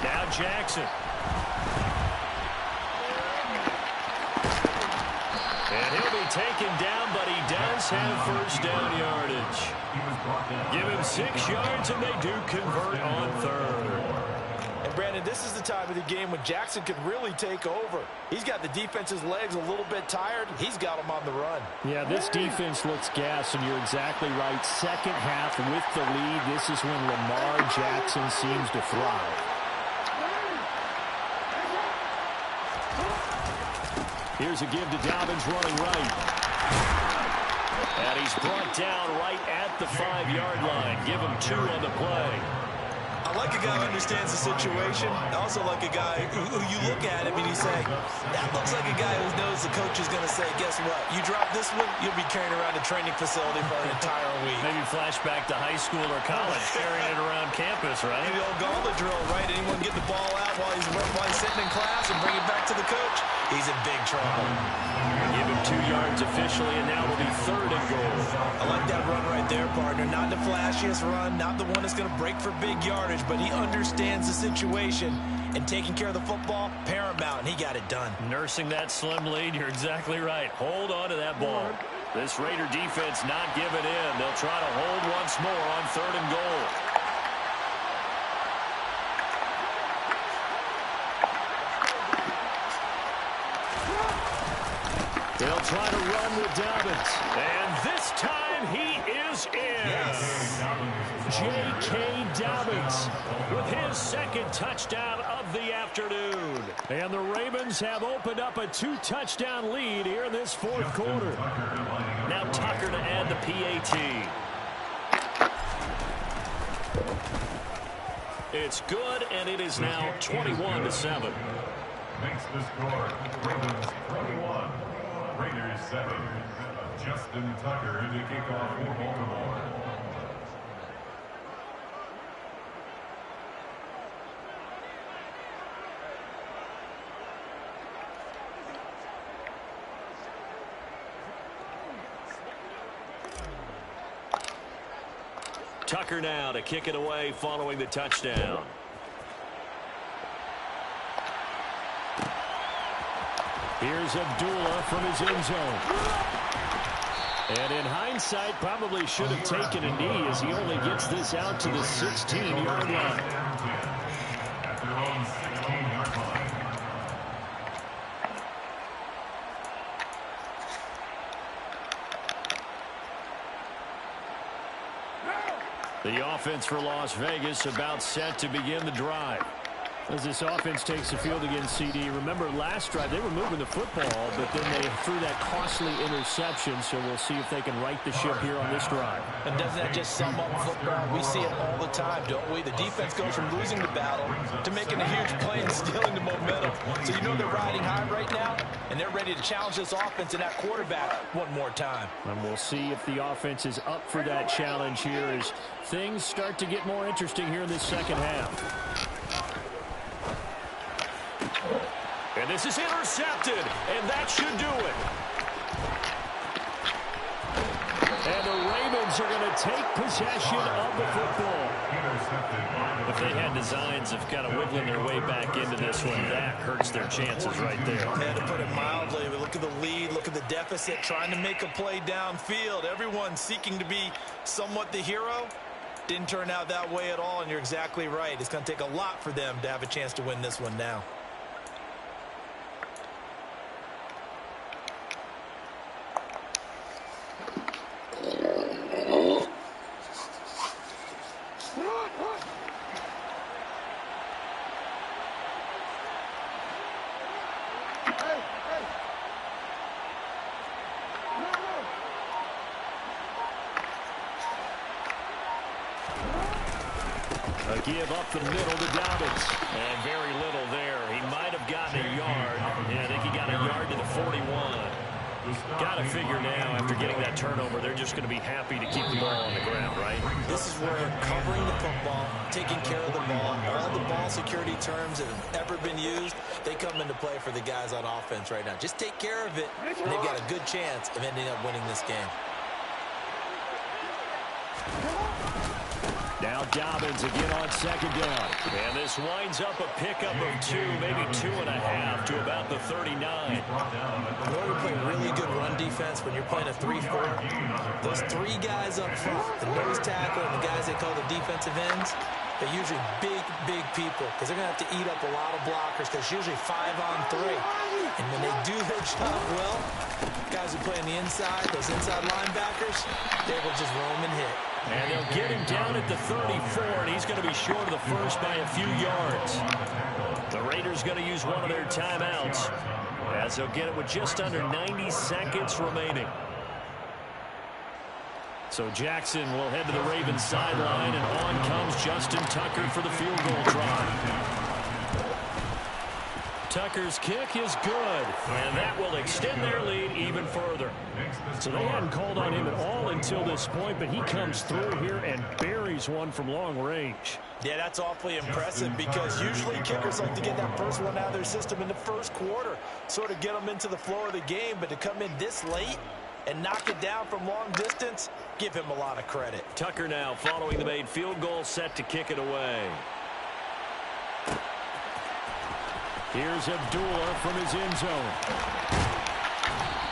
Now Jackson. And he'll be taken down, but he does have first down yardage. Give him 6 yards, and they do convert on 3rd. And, Brandon, this is the time of the game when Jackson could really take over. He's got the defense's legs a little bit tired. He's got them on the run. Yeah, this defense looks gassed, and you're exactly right. Second half with the lead, this is when Lamar Jackson seems to thrive. Here's a give to Dobbins running right. And he's brought down right at the 5-yard line. Give him 2 on the play. I like a guy who understands the situation. I also like a guy who you look at him and you say, that looks like a guy who knows the coach is going to say, guess what? You drop this one, you'll be carrying around a training facility for an entire week. Maybe flashback to high school or college, carrying it around campus, right? Maybe the old gauntlet drill, right? Anyone get the ball out while he's sitting in class and bring it back to the coach? He's in big trouble. Give him 2 yards officially, and now it'll be 3rd and goal. I like that run right there, partner. Not the flashiest run, not the one that's going to break for big yardage, but he understands the situation, and taking care of the football, paramount, and he got it done. Nursing that slim lead, you're exactly right. Hold on to that ball. This Raider defense not giving in. They'll try to hold once more on 3rd and goal. They'll try to run with Dobbins. And this time he is in. Yes. J.K. Dobbins with his 2nd touchdown of the afternoon. And the Ravens have opened up a 2-touchdown lead here in this 4th quarter. Now Tucker to add the PAT. It's good, and it is now 21-7. Makes the score Ravens 21. Raiders 7. Justin Tucker to kick off for Baltimore. Tucker now to kick it away following the touchdown. Here's Abdullah from his end zone. And in hindsight, probably should have taken a knee as he only gets this out to the 16-yard line. At their own 16-yard line. The offense for Las Vegas about set to begin the drive. As this offense takes the field against CD, remember last drive they were moving the football, but then they threw that costly interception, so we'll see if they can right the ship here on this drive. And doesn't that just sum up football? We see it all the time, don't we? The defense goes from losing the battle to making a huge play and stealing the momentum. So you know they're riding high right now, and they're ready to challenge this offense and that quarterback one more time. And we'll see if the offense is up for that challenge here as things start to get more interesting here in this second half. And this is intercepted, and that should do it. And the Ravens are going to take possession of the football. If they had designs of kind of wiggling their way back into this one, that hurts their chances right there. Yeah, to put it mildly, look at the lead, look at the deficit, trying to make a play downfield. Everyone seeking to be somewhat the hero. Didn't turn out that way at all, and you're exactly right. It's going to take a lot for them to have a chance to win this one now. A give up the middle to Dobbins. And very little there. He might have gotten a yard. Yeah, I think he got a yard to the 41. Got to figure now, after getting that turnover, they're just going to be happy to keep the ball on the ground, right? This is where covering the football, taking care of the ball, all the ball security terms that have ever been used, they come into play for the guys on offense right now. Just take care of it, and they've got a good chance of ending up winning this game. Now Dobbins again on second down. And this winds up a pickup of 2, maybe 2.5 to about the 39. In order to play really good run defense when you're playing a 3-4, those 3 guys up front, the nose tackle and the guys they call the defensive ends, they're usually big people because they're going to have to eat up a lot of blockers because it's usually 5-on-3. And when they do their job well, guys who play on the inside, those inside linebackers, they will just roam and hit. And they'll get him down at the 34, and he's going to be short of the first by a few yards. The Raiders going to use one of their timeouts. as they'll get it with just under 90 seconds remaining. So Jackson will head to the Ravens sideline, and on comes Justin Tucker for the field goal try. Tucker's kick is good, and that will extend their lead even further. So they hadn't called on him at all until this point, but he comes through here and buries one from long range. Yeah, that's awfully impressive because usually kickers like to get that first one out of their system in the first quarter, sort of get them into the flow of the game, but to come in this late and knock it down from long distance, give him a lot of credit. Tucker now following the made field goal, set to kick it away. Here's Abdullah from his end zone.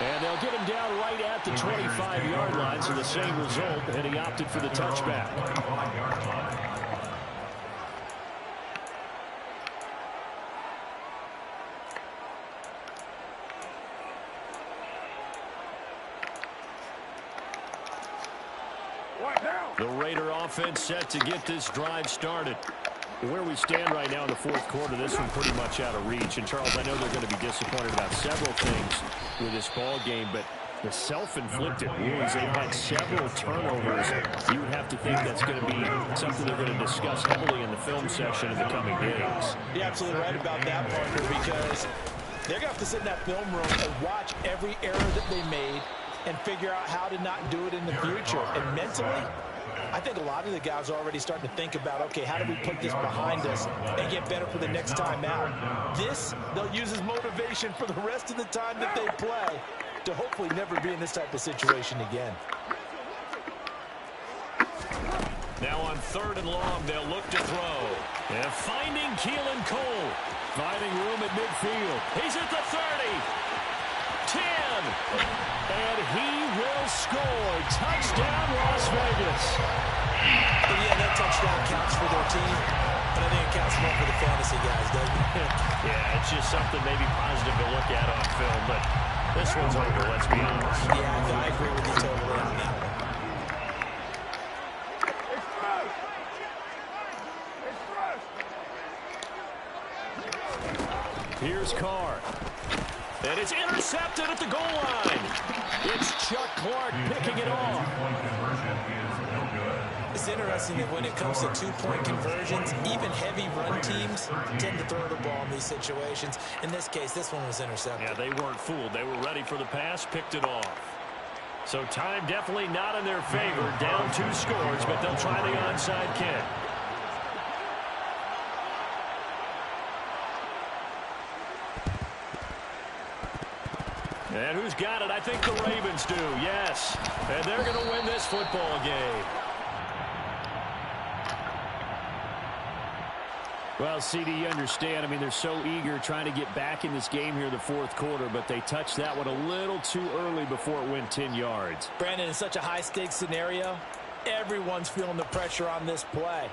And they'll get him down right at the 25-yard line, so the same result, and he opted for the touchback. The Raider offense set to get this drive started. Where we stand right now in the fourth quarter, this one pretty much out of reach. And, Charles, I know they're going to be disappointed about several things with this ball game, but the self-inflicted wounds, they've had several turnovers. You would have to think that's going to be something they're going to discuss heavily in the film session in the coming days. You're absolutely right about that, partner, because they're going to have to sit in that film room and watch every error that they made and figure out how to not do it in the future. And mentally, I think a lot of the guys are already starting to think about, okay, how do we put this behind us and get better for the next time out? This, they'll use as motivation for the rest of the time that they play to hopefully never be in this type of situation again. Now on 3rd and long, they'll look to throw. And finding Keelan Cole. Finding room at midfield. He's at the 30. 10. And he will score. Touchdown, Las Vegas. But yeah, that touchdown counts for their team, but I think it counts more for the fantasy guys, doesn't it? Yeah, it's just something maybe positive to look at on film, but this one's over, let's be honest. Yeah, I agree with you totally on that one. Here's Carr. And it's intercepted at the goal line. It's Chuck Clark picking it off. It's interesting that when it comes to two-point conversions, even heavy run teams tend to throw the ball in these situations. In this case, this one was intercepted. Yeah, they weren't fooled. They were ready for the pass, picked it off. So time definitely not in their favor. Down 2 scores, but they'll try the onside kick. And who's got it? I think the Ravens do, yes. And they're going to win this football game. Well, CD, you understand. I mean, they're so eager trying to get back in this game here in the fourth quarter, but they touched that one a little too early before it went 10 yards. Brandon, in such a high-stakes scenario, everyone's feeling the pressure on this play.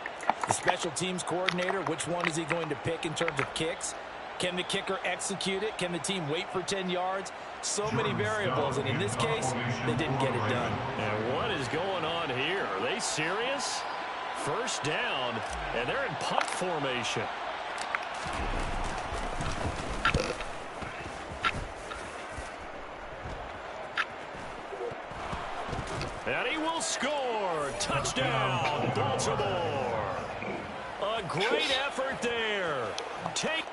The special teams coordinator, which one is he going to pick in terms of kicks? Can the kicker execute it? Can the team wait for 10 yards? So many variables, and in this case, they didn't get it done. And what is going on here? Are they serious? First down, and they're in punt formation. And he will score. Touchdown, Baltimore. A great effort there. Take.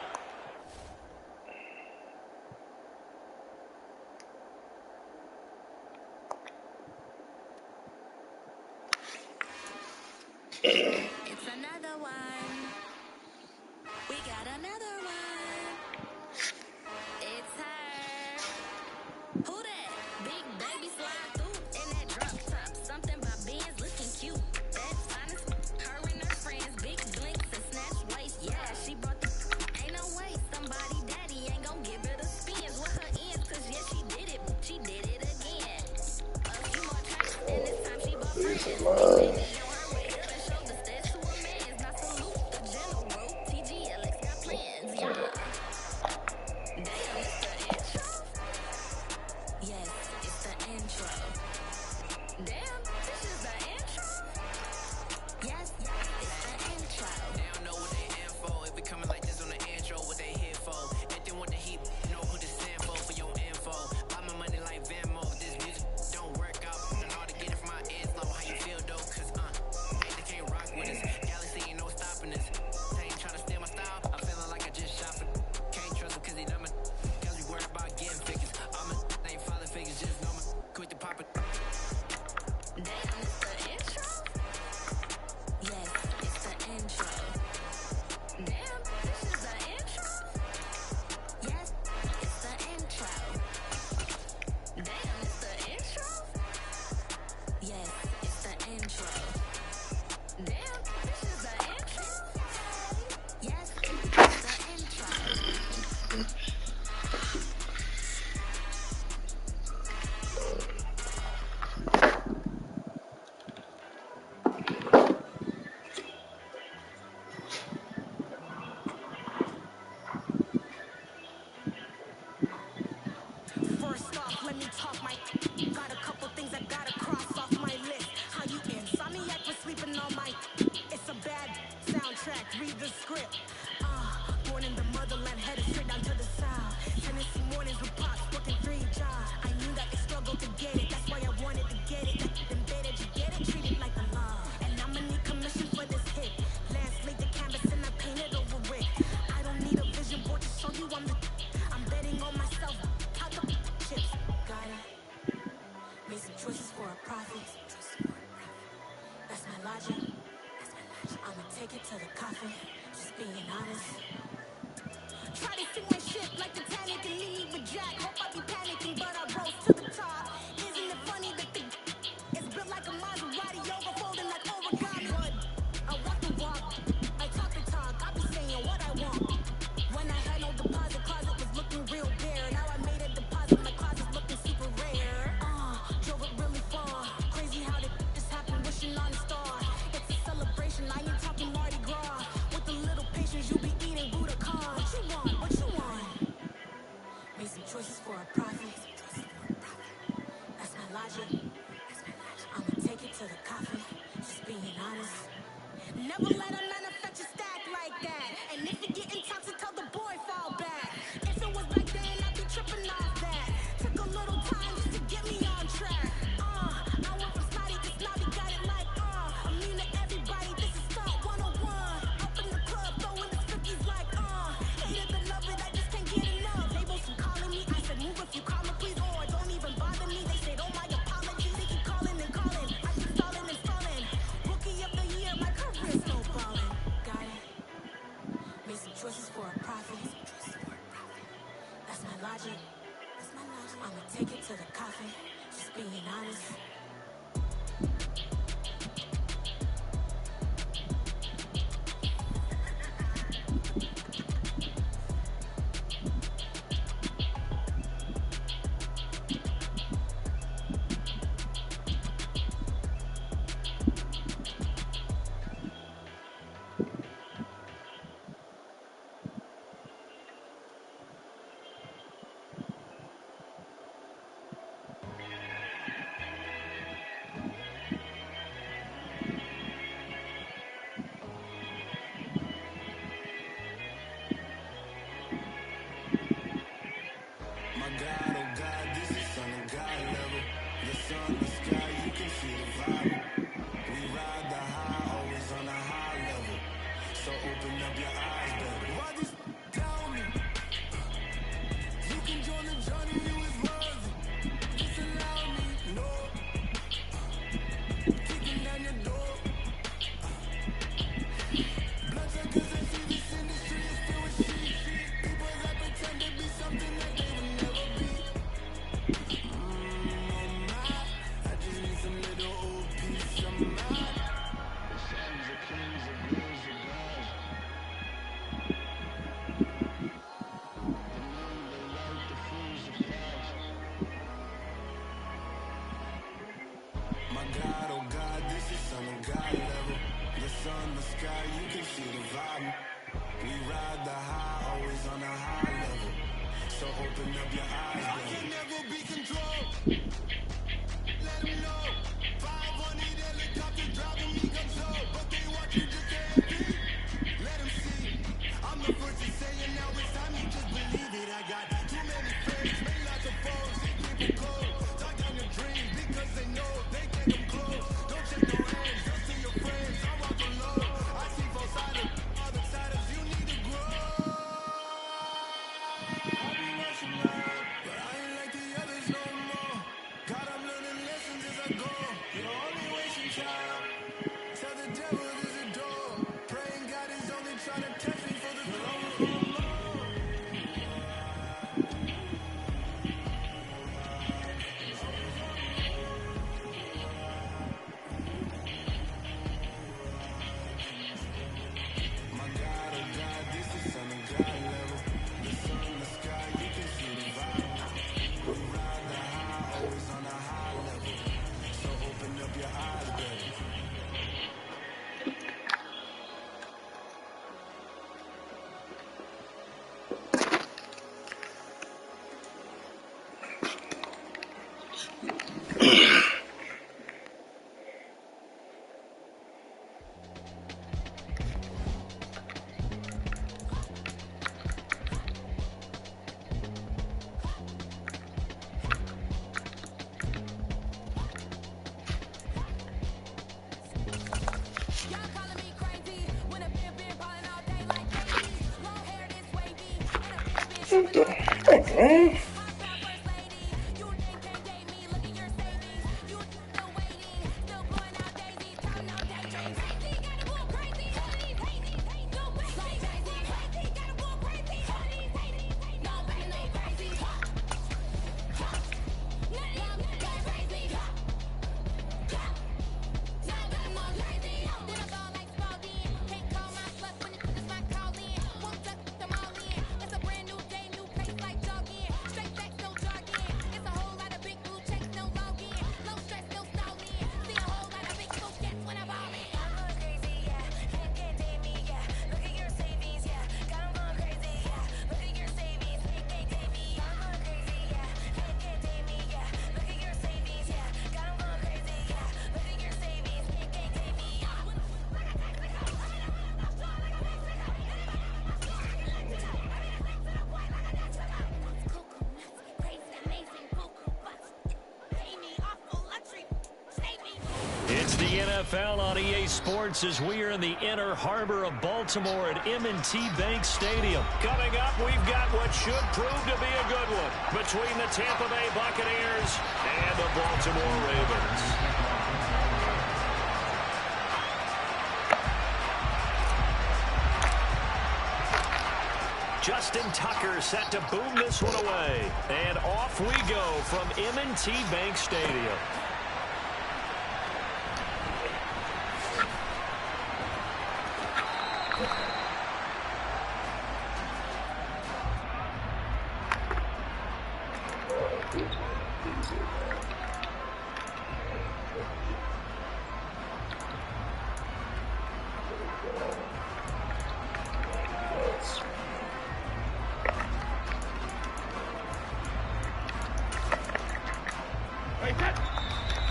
It's another one. We got another one. It's her. Who that? Big baby slide through in that drop top. Something by Benz looking cute. That's honest. Her and her friends, big blinks and snatch waist. Yeah, she brought the. Ain't no way. Somebody daddy ain't gonna give her the spins with her ends. Cause yeah, she did it. She did it again. A few more times, and this time she bought friends. a profit. That's my logic. I'ma take it to the coffin. Just being honest. Try to sink my ship like Titanic and leave me with Jack. Hope I be panicking, but I rose to the top. Isn't it funny that the is built like a Maserati, overfolding like origami? But I walk the walk, I talk the talk. I be saying what I want. When I had no deposit, closet was looking real bare. Now I made a deposit, my closet's looking super rare. Drove it really far. Crazy how did this happen, wishing on a star. It's a celebration, I ain't talking Mardi Gras. With a little patience, you be eating Budokan. What you want? What you want? Made some choices for a profit. That's my logic. I'ma take it to the coffin. Just being honest. Never let a manufacture stack like that. And if it getting toxic, tell the boy fall back. If it was back then, I'd be tripping off that. Took a little time just to get me on track. I went from snotty to snobby, got it like I'm mean to everybody, this is thought 101. Up in the club, throwing the cookies like hate it and love it, I just can't get enough. They both keep calling me, I said move if you call me please, or don't even bother me. They said oh my apologies, they keep calling and calling. I keep stalling and stalling. Rookie of the year, my career snowballing. Got it. Made some choices for a profit. That's my logic. I'ma take it to the coffin. Just being honest. My God, oh God, this is son of God level. The sun, the sky, you can see the vibe. We ride the high, always on a high level. So open up your eyes, baby. Why this tell me? You can join the journey, you is worthy. Just allow me, no. Kicking down your door. Bloodsuckers, they see this industry is filled with sheep. People that pretend to be something that they would never be. I just need some little old peace of mind. The sons of kings, the blues of God. The men, the light, the fools of fast. My God, oh God, this is son of God level. The sun, the sky, you can see the vibe. We ride the high, always on a high level. So open up your eyes, baby. I can never be controlled. Let them know. 500 helicopters driving me control. But they watch you just can't be. Let them see. I'm the first to say it now. It's time you just believe it. I got too many friends, made lots of foes. See people cold. Talk down your dreams because they know they can't come close. Don't check no hands, just see your friends. I walk alone. I see both sides of other siders. You need to grow. I be rushing up, but I ain't like the others no more. God, I'm learning lessons as I go. You're only wasting child. Tell the devil there's a door. Praying God is only trying to test me for the throne. My God, oh God, this is son of God level. The sun, the sky, you can see the vibe. We ride the high, always on a high level. So open up your eyes, baby. Y'all calling me crazy when a been balling all day like baby. Long hair this wavy and a been shopping all day like Jay-Z. Hot top first lady, you name can't date me. Look at your savings, you still It's the NFL on EA Sports as we are in the inner harbor of Baltimore at M&T Bank Stadium. Coming up, we've got what should prove to be a good one between the Tampa Bay Buccaneers and the Baltimore Ravens. Justin Tucker set to boom this one away. And off we go from M&T Bank Stadium.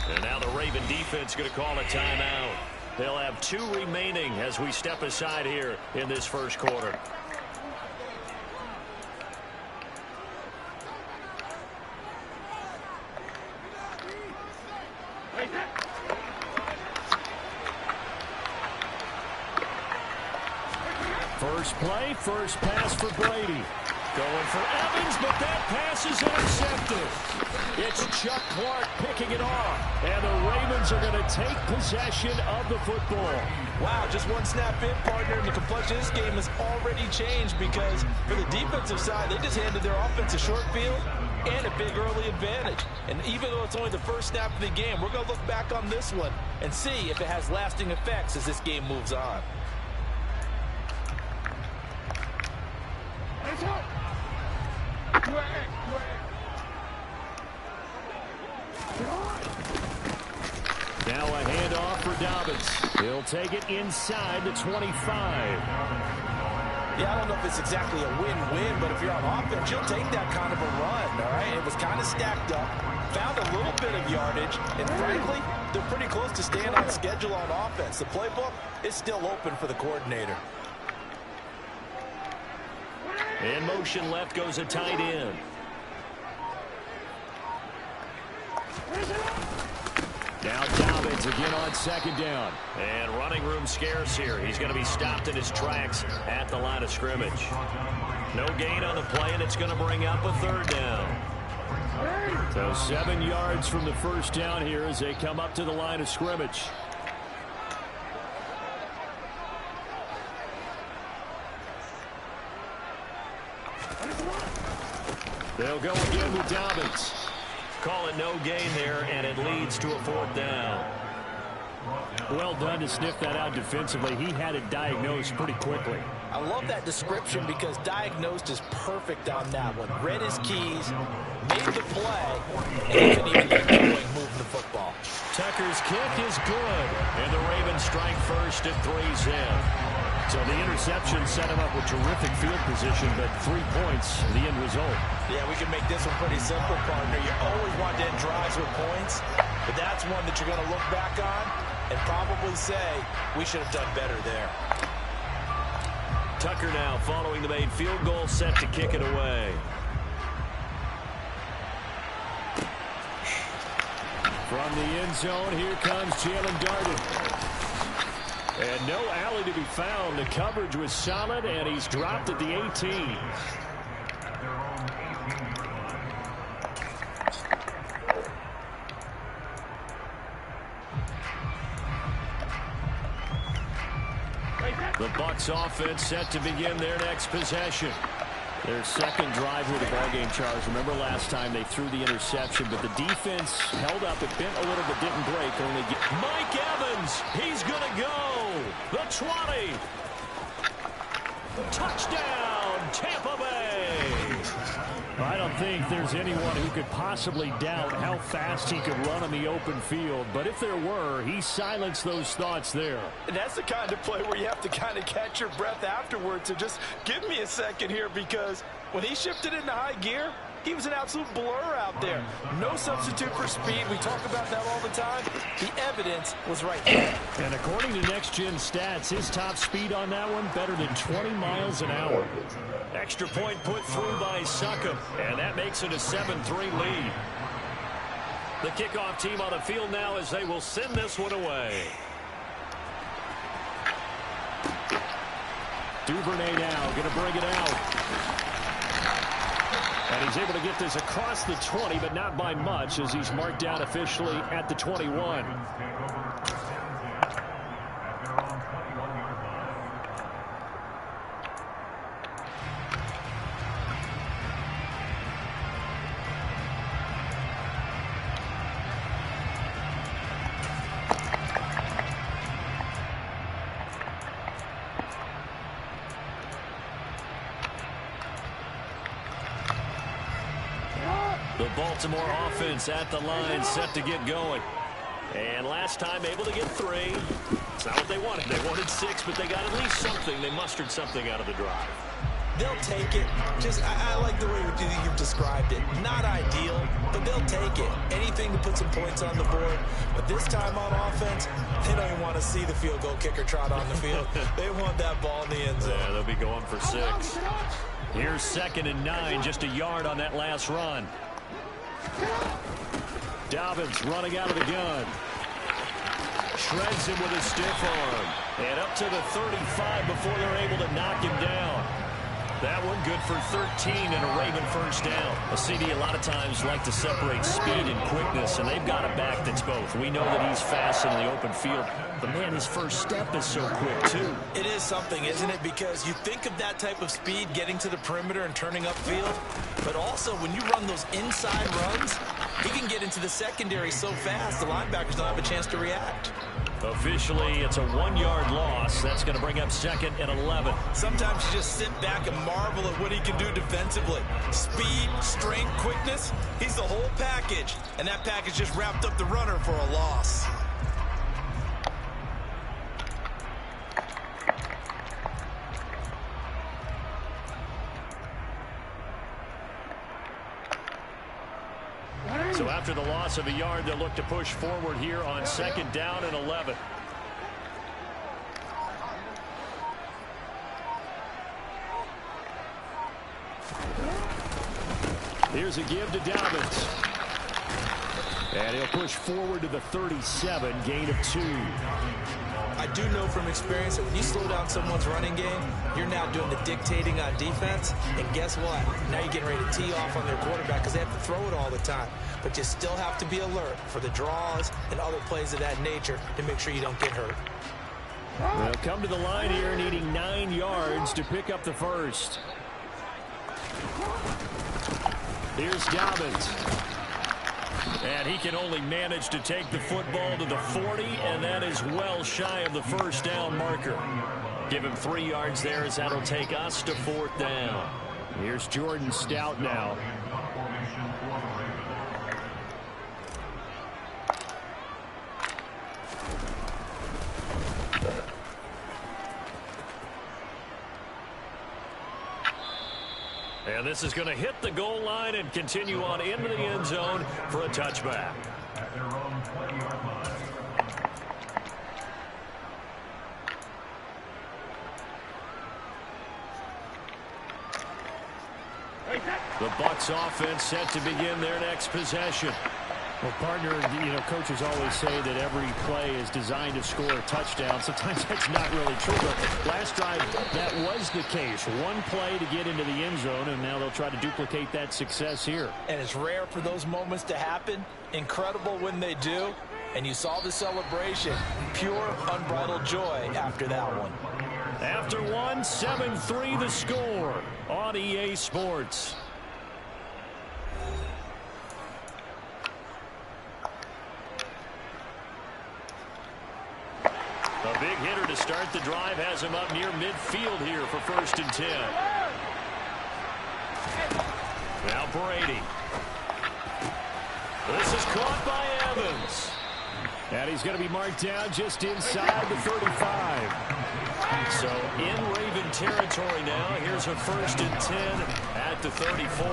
And now the Raven defense going to call a timeout. They'll have 2 remaining as we step aside here in this first quarter. First play, first pass for Brady. Going for Evans, but that pass is intercepted. It's Chuck Clark picking it off, and the Ravens are going to take possession of the football. Wow, just one snap in, partner, and the complexion of this game has already changed because for the defensive side, they just handed their offense a short field and a big early advantage. And even though it's only the first snap of the game, we're going to look back on this one and see if it has lasting effects as this game moves on. Now a handoff for Dobbins. He'll take it inside the 25. Yeah, I don't know if it's exactly a win-win, but if you're on offense, you'll take that kind of a run, all right? It was kind of stacked up, found a little bit of yardage, and frankly, they're pretty close to staying on schedule on offense. The playbook is still open for the coordinator. In motion left goes a tight end. Now Dobbins again on second down. And running room scarce here. He's going to be stopped in his tracks at the line of scrimmage. No gain on the play, and it's going to bring up a third down. So 7 yards from the first down here as they come up to the line of scrimmage. They'll go again with Dobbins. Call it no gain there, and it leads to a 4th down. Well done to sniff that out defensively. He had it diagnosed pretty quickly. I love that description because diagnosed is perfect on that one. Read his keys, made the play, and didn't even get going moving the football. Tucker's kick is good, and the Ravens strike first at 3-zip. So the interception set him up with terrific field position, but 3 points, the end result. Yeah, we can make this one pretty simple, partner. You always want to end drives with points, but that's one that you're going to look back on and probably say, we should have done better there. Tucker now following the made field goal, set to kick it away. From the end zone, here comes Jalen Darden. And no alley to be found. The coverage was solid, and he's dropped at the 18. The Bucs offense set to begin their next possession. Their second drive with the ballgame, Charles. Remember last time they threw the interception, but the defense held up. It bent a little but didn't break. Mike Evans, he's going to go. The 20. Touchdown, Tampa Bay. I don't think there's anyone who could possibly doubt how fast he could run on the open field. But if there were, he silenced those thoughts there. And that's the kind of play where you have to kind of catch your breath afterwards. So just give me a second here, because when he shifted into high gear, he was an absolute blur out there. No substitute for speed. We talk about that all the time. The evidence was right there. And according to Next Gen Stats, his top speed on that one better than 20 miles an hour. Extra point put through by Succop, and that makes it a 7-3 lead. The kickoff team on the field now as they will send this one away. Duvernay now going to bring it out. And he's able to get this across the 20, but not by much as he's marked down officially at the 21. The Baltimore offense at the line, set to get going. And last time able to get 3. It's not what they wanted. They wanted 6, but they got at least something. They mustered something out of the drive. They'll take it. I like the way you've described it. Not ideal, but they'll take it. Anything to put some points on the board. But this time on offense, they don't even want to see the field goal kicker trot on the field. They want that ball in the end zone. Yeah, they'll be going for 6. Here's 2nd and 9, just a yard on that last run. Dobbins running out of the gun. Shreds him with a stiff arm. And up to the 35 before they're able to knock him down. That one good for 13 and a Raven first down. A CD a lot of times like to separate speed and quickness, and they've got a back that's both. We know that he's fast in the open field, but man, his first step is so quick too. It is something, isn't it? Because you think of that type of speed getting to the perimeter and turning upfield, but also when you run those inside runs, he can get into the secondary so fast the linebackers don't have a chance to react. Officially, it's a 1-yard loss. That's going to bring up 2nd and 11. Sometimes you just sit back and marvel at what he can do defensively. Speed, strength, quickness, he's the whole package. And that package just wrapped up the runner for a loss. So after the loss of a yard, they'll look to push forward here on 2nd down and 11. Here's a give to Dobbins. And he'll push forward to the 37, gain of 2. I do know from experience that when you slow down someone's running game, you're now doing the dictating on defense. And guess what? Now you're getting ready to tee off on their quarterback because they have to throw it all the time. But you still have to be alert for the draws and other plays of that nature to make sure you don't get hurt. They'll come to the line here needing 9 yards to pick up the first. Here's Dobbins. And he can only manage to take the football to the 40, and that is well shy of the first down marker. Give him 3 yards there as that'll take us to 4th down. Here's Jordan Stout now. And this is going to hit the goal line and continue on into the end zone for a touchback. At their own 20-yard line. The Bucs offense set to begin their next possession. Well, partner, coaches always say that every play is designed to score a touchdown. Sometimes that's not really true, but last drive, that was the case. One play to get into the end zone, and now they'll try to duplicate that success here. And it's rare for those moments to happen. Incredible when they do. And you saw the celebration. Pure, unbridled joy after that one. After one, 7-3 the score on EA Sports. A big hitter to start the drive has him up near midfield here for 1st and 10. Now Brady. This is caught by Evans. And he's going to be marked down just inside the 35. So in Raven territory now. Here's a 1st and 10 at the 34.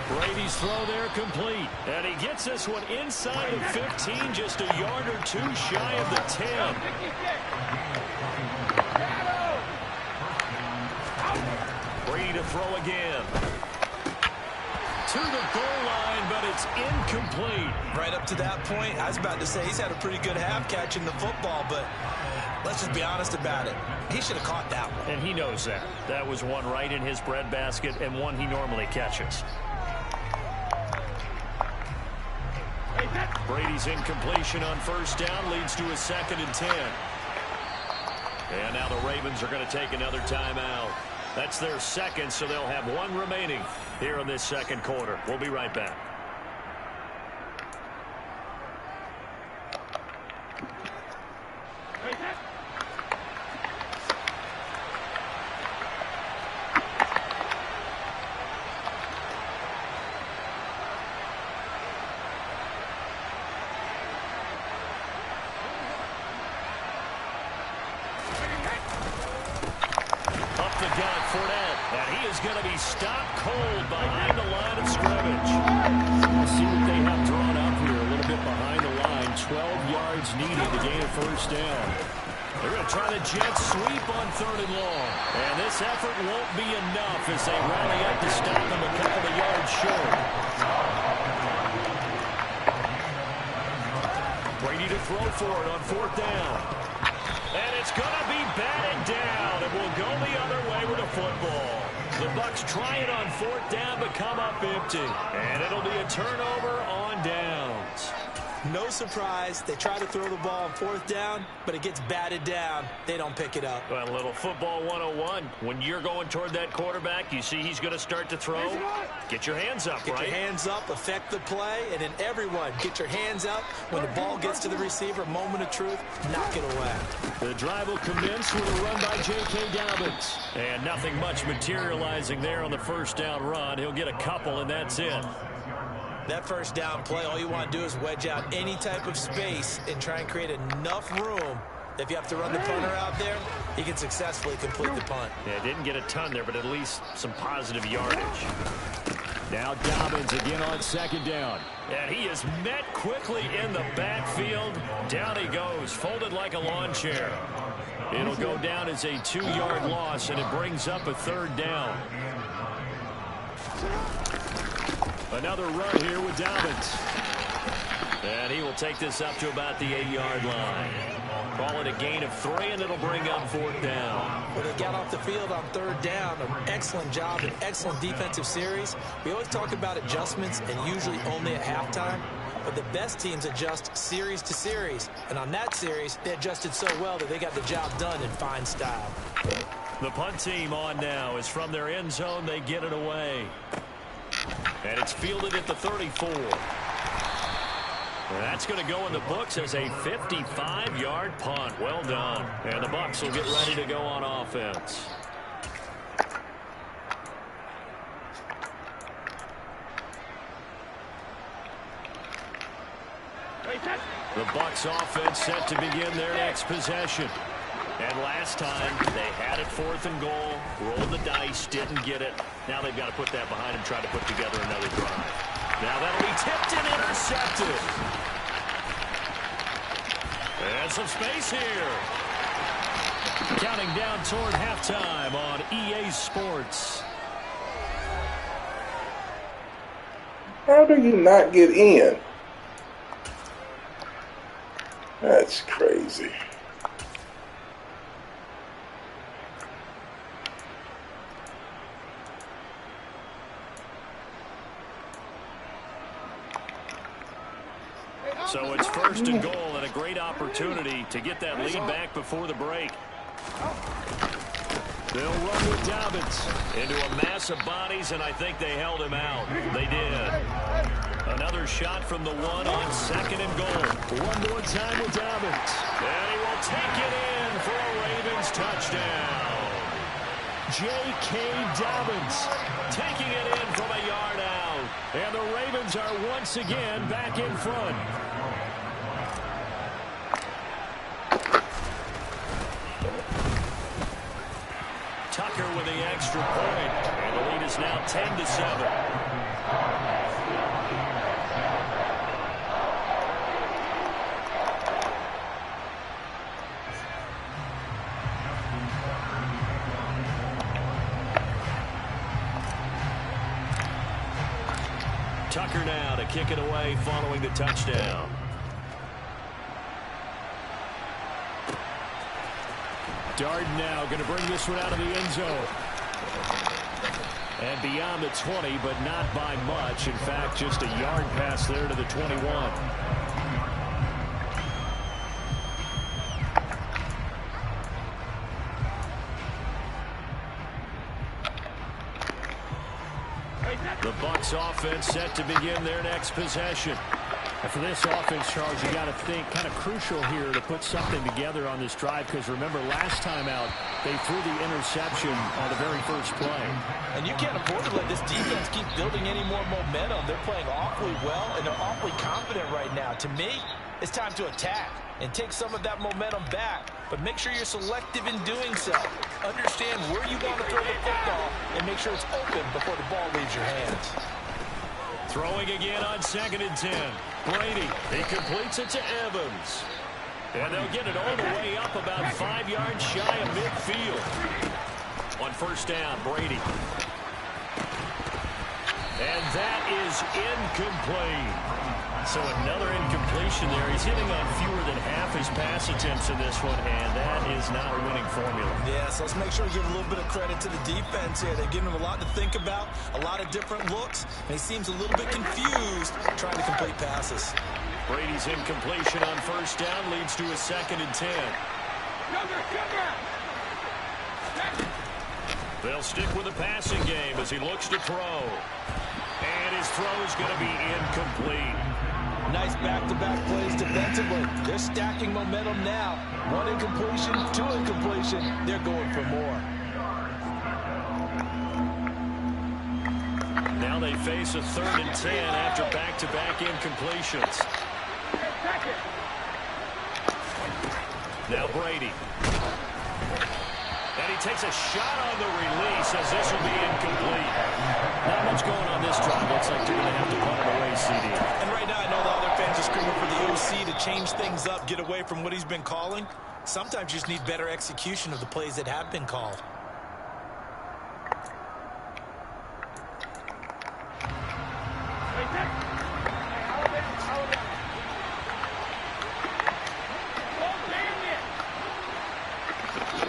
Brady's throw there complete. And he gets this one inside of 15, just a yard or 2 shy of the 10. Brady to throw again. to the goal line, but it's incomplete. Right up to that point, I was about to say he's had a pretty good half catching the football, but let's just be honest about it. He should have caught that one. And he knows that. That was one right in his breadbasket and one he normally catches. Brady's incompletion on first down leads to a 2nd and 10. And now the Ravens are going to take another timeout. That's their second, so they'll have one remaining here in this second quarter. We'll be right back. Going to be stopped cold behind the line of scrimmage. We'll see what they have drawn up here a little bit behind the line. 12 yards needed to gain a first down. They're going to try the jet sweep on 3rd and long. And this effort won't be enough as they rally up to stop them a couple of yards short. Brady to throw for it on 4th down. And it's going to be batted down. It will go the other way with a football. The Bucs try it on 4th down, but come up empty. And it'll be a turnover on downs. No surprise. They try to throw the ball on 4th down, but it gets batted down. They don't pick it up. Well, a little football 101. When you're going toward that quarterback, you see he's going to start to throw. Get your hands up, Get right? your hands up, affect the play, and then everyone get your hands up. When the ball gets to the receiver, moment of truth, knock it away. The drive will commence with a run by J.K. Dobbins. And nothing much materializing there on the first down run. He'll get a couple, and that's it. That first down play, all you want to do is wedge out any type of space and try and create enough room. If you have to run the punter out there, he can successfully complete the punt. Yeah, didn't get a ton there, but at least some positive yardage. Now Dobbins again on 2nd down. And he is met quickly in the backfield. Down he goes, folded like a lawn chair. It'll go down as a 2-yard loss, and it brings up a 3rd down. Another run here with Dobbins. And he will take this up to about the 8-yard line. Call it a gain of 3, and it'll bring up 4th down. Well, they got off the field on 3rd down. An excellent job, an excellent defensive series. We always talk about adjustments, and usually only at halftime. But the best teams adjust series to series. And on that series, they adjusted so well that they got the job done in fine style. The punt team on now is from their end zone. They get it away. And it's fielded at the 34. That's going to go in the books as a 55-yard punt. Well done. And the Bucs will get ready to go on offense. The Bucs offense set to begin their next possession. And last time, they had it 4th and goal, rolled the dice, didn't get it. Now they've got to put that behind them, try to put together another drive. Now that'll be tipped and intercepted. And some space here. Counting down toward halftime on EA Sports. How do you not get in? That's crazy. So it's 1st and goal, and a great opportunity to get that lead back before the break. They'll run with Dobbins. Into a mass of bodies, and I think they held him out. They did. Another shot from the 1 on 2nd and goal. One more time with Dobbins. And he will take it in for a Ravens touchdown. J.K. Dobbins taking it in from a yard out. And the Ravens are once again back in front. Tucker with the extra point. And the lead is now 10-7. Tucker now to kick it away following the touchdown. Darden now going to bring this one out of the end zone. And beyond the 20, but not by much. In fact, just a yard pass there to the 21. The Bucs offense set to begin their next possession. And for this offense, Charles, you got to think kind of crucial here to put something together on this drive, because remember, last time out, they threw the interception on the very first play. And you can't afford to let this defense keep building any more momentum. They're playing awfully well, and they're awfully confident right now. To me, it's time to attack and take some of that momentum back. But make sure you're selective in doing so. Understand where you want to throw the football and make sure it's open before the ball leaves your hands. Throwing again on 2nd and 10. Brady, he completes it to Evans. And they'll get it all the way up about 5 yards shy of midfield. On first down, Brady. And that is incomplete. So another incompletion there. He's hitting on fewer than half his pass attempts in this one, and that is not a winning formula. Yeah, so let's make sure we give a little bit of credit to the defense here. They've given him a lot to think about, a lot of different looks, and he seems a little bit confused trying to complete passes. Brady's incompletion on first down leads to a 2nd and 10. They'll stick with the passing game as he looks to throw. And his throw is going to be incomplete. Nice back-to-back plays defensively. They're stacking momentum now. 1 incompletion, 2 incompletion. They're going for more. Now they face a 3rd and 10 after back-to-back incompletions. Now Brady. And he takes a shot on the release as this will be incomplete. Not much going on this drive. Looks like they're going to have to punt it away, CD. And right now I know the other fans are screaming for the OC to change things up, get away from what he's been calling. Sometimes you just need better execution of the plays that have been called.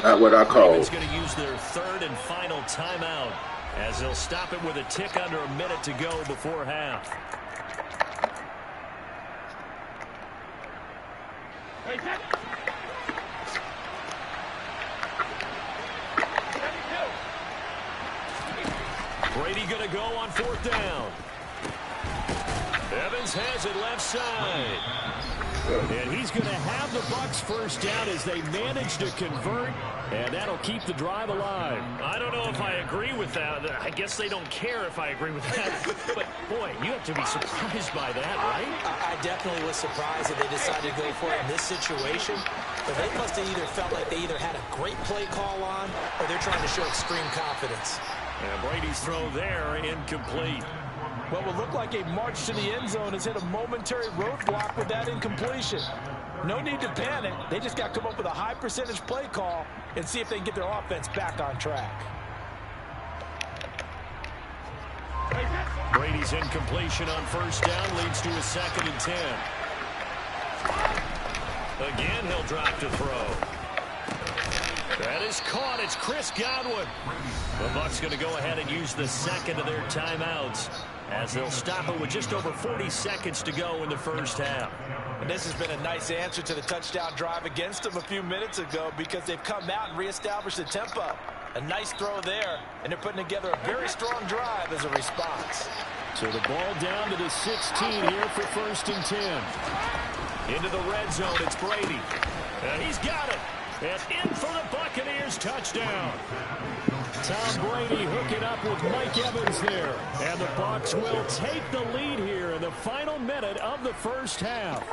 Not what I call. Ravens going to use their 3rd and final timeout as they'll stop it with a tick under a minute to go before half. Brady going to go on 4th down. Evans has it left side. And he's going to have the Bucs first down as they manage to convert, and that'll keep the drive alive. I don't know if I agree with that. I guess they don't care if I agree with that. But, boy, you have to be surprised by that, right? I definitely was surprised that they decided to go for it in this situation. But they must have either felt like they either had a great play call on or they're trying to show extreme confidence. And Brady's throw there incomplete. What would look like a march to the end zone has hit a momentary roadblock with that incompletion. No need to panic. They just got to come up with a high percentage play call and see if they can get their offense back on track. Brady's incompletion on first down leads to a 2nd and 10. Again, he'll drop to throw. That is caught. It's Chris Godwin. The Bucs going to go ahead and use the 2nd of their timeouts as they'll stop it with just over 40 seconds to go in the first half. And this has been a nice answer to the touchdown drive against them a few minutes ago because they've come out and reestablished the tempo. A nice throw there, and they're putting together a very strong drive as a response. So the ball down to the 16 here for 1st and 10. Into the red zone, it's Brady. And he's got it. And in for the Buccaneers touchdown. Tom Brady hooking up with Mike Evans there. And the Bucs will take the lead here in the final minute of the first half.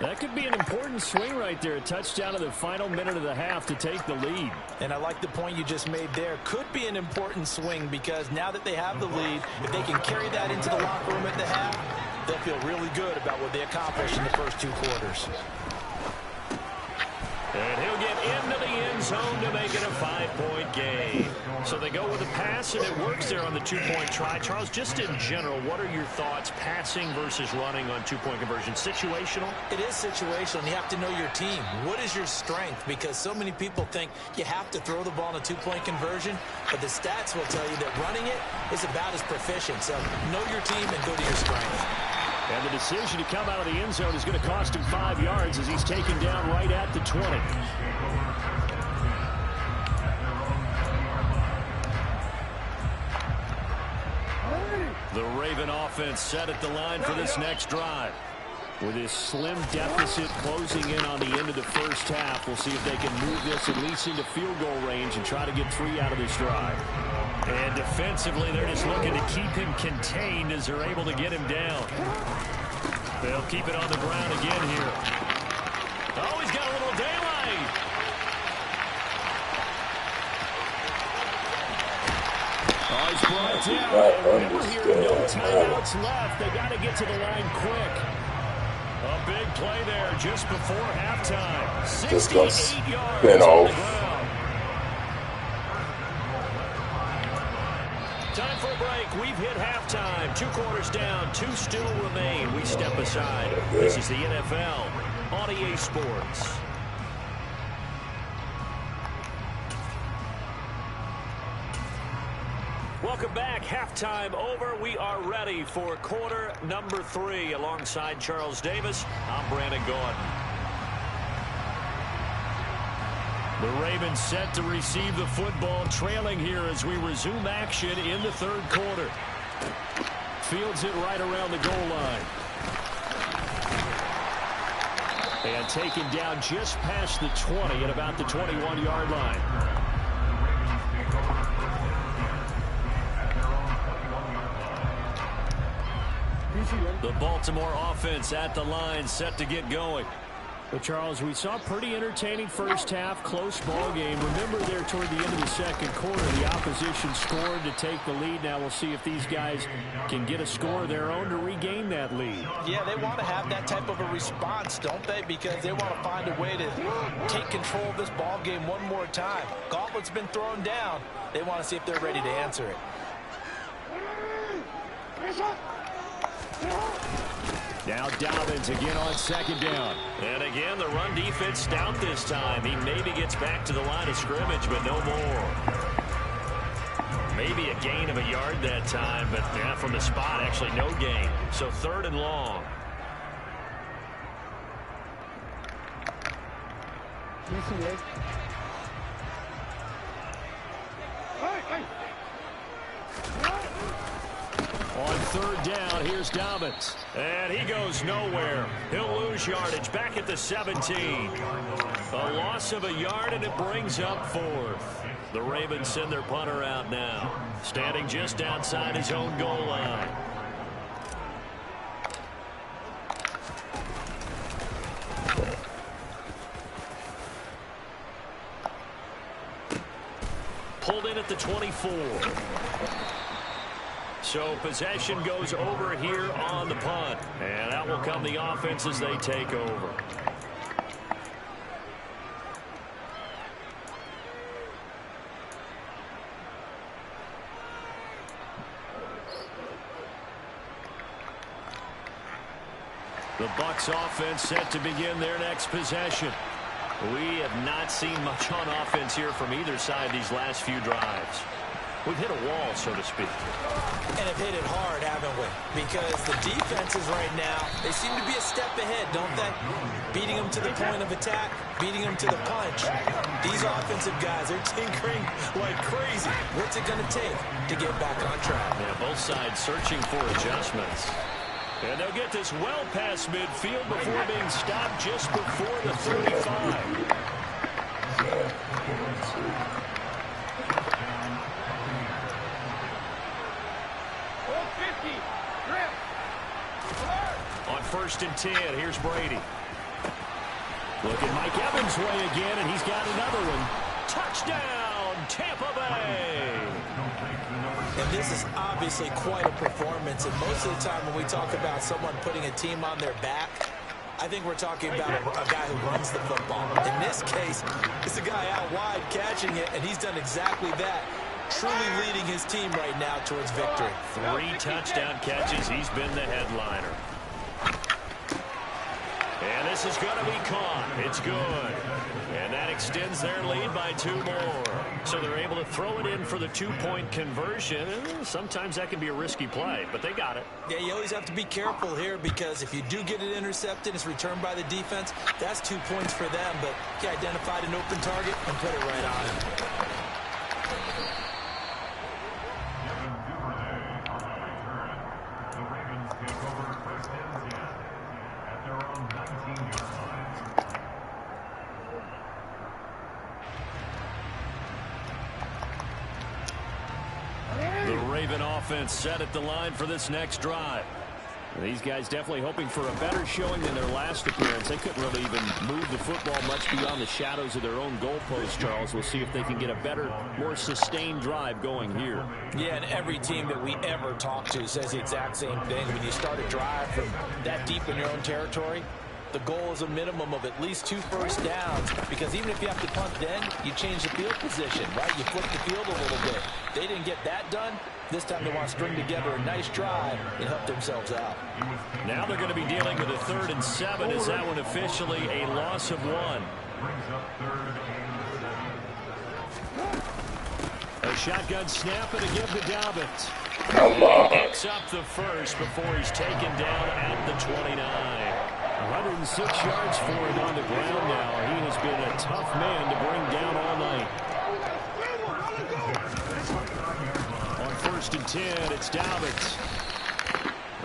That could be an important swing right there. A touchdown in the final minute of the half to take the lead. And I like the point you just made there. Could be an important swing because now that they have the lead, if they can carry that into the locker room at the half, they'll feel really good about what they accomplished in the first 2 quarters. And he'll get into the end zone to make it a 5-point game. So they go with a pass, and it works there on the two-point try. Charles, just in general, what are your thoughts passing versus running on two-point conversion? Situational? It is situational. You have to know your team. What is your strength? Because so many people think you have to throw the ball in a two-point conversion, but the stats will tell you that running it is about as proficient. So know your team and go to your strength. And the decision to come out of the end zone is going to cost him 5 yards as he's taken down right at the 20. The Raven offense set at the line for this next drive. With his slim deficit closing in on the end of the first half, we'll see if they can move this at least into field goal range and try to get 3 out of this drive. And defensively, they're just looking to keep him contained as they're able to get him down. They'll keep it on the ground again here. Oh, he's got a little daylight. Oh, he's brought down. Remember here, no timeouts left. They got to get to the line quick. A big play there just before halftime. 68 yards on the ground. Time for a break. We've hit halftime. 2 quarters down. 2 still remain. We step aside. This is the NFL on EA Sports. Welcome back. Halftime over. We are ready for quarter number 3. Alongside Charles Davis, I'm Brandon Gordon. The Ravens set to receive the football, trailing here as we resume action in the third quarter. Fields it right around the goal line. And taken down just past the 20 at about the 21-yard line. The Baltimore offense at the line, set to get going. Well, Charles, we saw a pretty entertaining first half, close ball game. Remember there toward the end of the second quarter, the opposition scored to take the lead. Now we'll see if these guys can get a score of their own to regain that lead. Yeah, they want to have that type of a response, don't they? Because they want to find a way to take control of this ball game one more time. Gauntlet's been thrown down. They want to see if they're ready to answer it. Now Dobbins again on second down. And again, the run defense stout this time. He maybe gets back to the line of scrimmage, but no more. Maybe a gain of a yard that time, but yeah, from the spot, actually no gain. So 3rd and long. On 3rd down, here's Dobbins. And he goes nowhere. He'll lose yardage back at the 17. A loss of a yard, and it brings up 4th. The Ravens send their punter out now, standing just outside his own goal line. Pulled in at the 24. So possession goes over here on the punt. And out will come the offense as they take over. The Bucs offense set to begin their next possession. We have not seen much on offense here from either side these last few drives. We've hit a wall, so to speak. And have hit it hard, haven't we? Because the defenses right now, they seem to be a step ahead, don't they? Beating them to the point of attack, beating them to the punch. These offensive guys are tinkering like crazy. What's it going to take to get back on track? Yeah, both sides searching for adjustments. And they'll get this well past midfield before being stopped just before the 35. On 1st and 10, here's Brady. Look at Mike Evans' way again, and he's got another one. Touchdown, Tampa Bay! And this is obviously quite a performance. And most of the time when we talk about someone putting a team on their back, I think we're talking about a guy who runs the football. In this case, it's a guy out wide catching it, and he's done exactly that. Truly leading his team right now towards victory. 3 touchdown catches. He's been the headliner. And this is going to be caught. It's good. And that extends their lead by 2 more. So they're able to throw it in for the 2-point conversion. Sometimes that can be a risky play, but they got it. Yeah, you always have to be careful here because if you do get it intercepted, it's returned by the defense. That's 2 points for them, but he identified an open target and put it right on him. The Ravens take over first and 10 at their own 19-yard line. The Raven offense set at the line for this next drive. These guys definitely hoping for a better showing than their last appearance. They couldn't really even move the football much beyond the shadows of their own goalpost, Charles. We'll see if they can get a better, more sustained drive going here. Yeah, and every team that we ever talk to says the exact same thing. When you start a drive from that deep in your own territory, the goal is a minimum of at least 2 first downs, because even if you have to punt then, you change the field position, right? You flip the field a little bit. They didn't get that done. This time they want to string together a nice drive and help themselves out. Now they're going to be dealing with a 3rd and 7. Is that one officially a loss of 1? Brings up 3rd and 7. A shotgun snap and a give to Dobbins. Picks up the first before he's taken down at the 29. 106 yards for him on the ground now. He has been a tough man to bring down all night. On 1st and 10, it's Dobbins.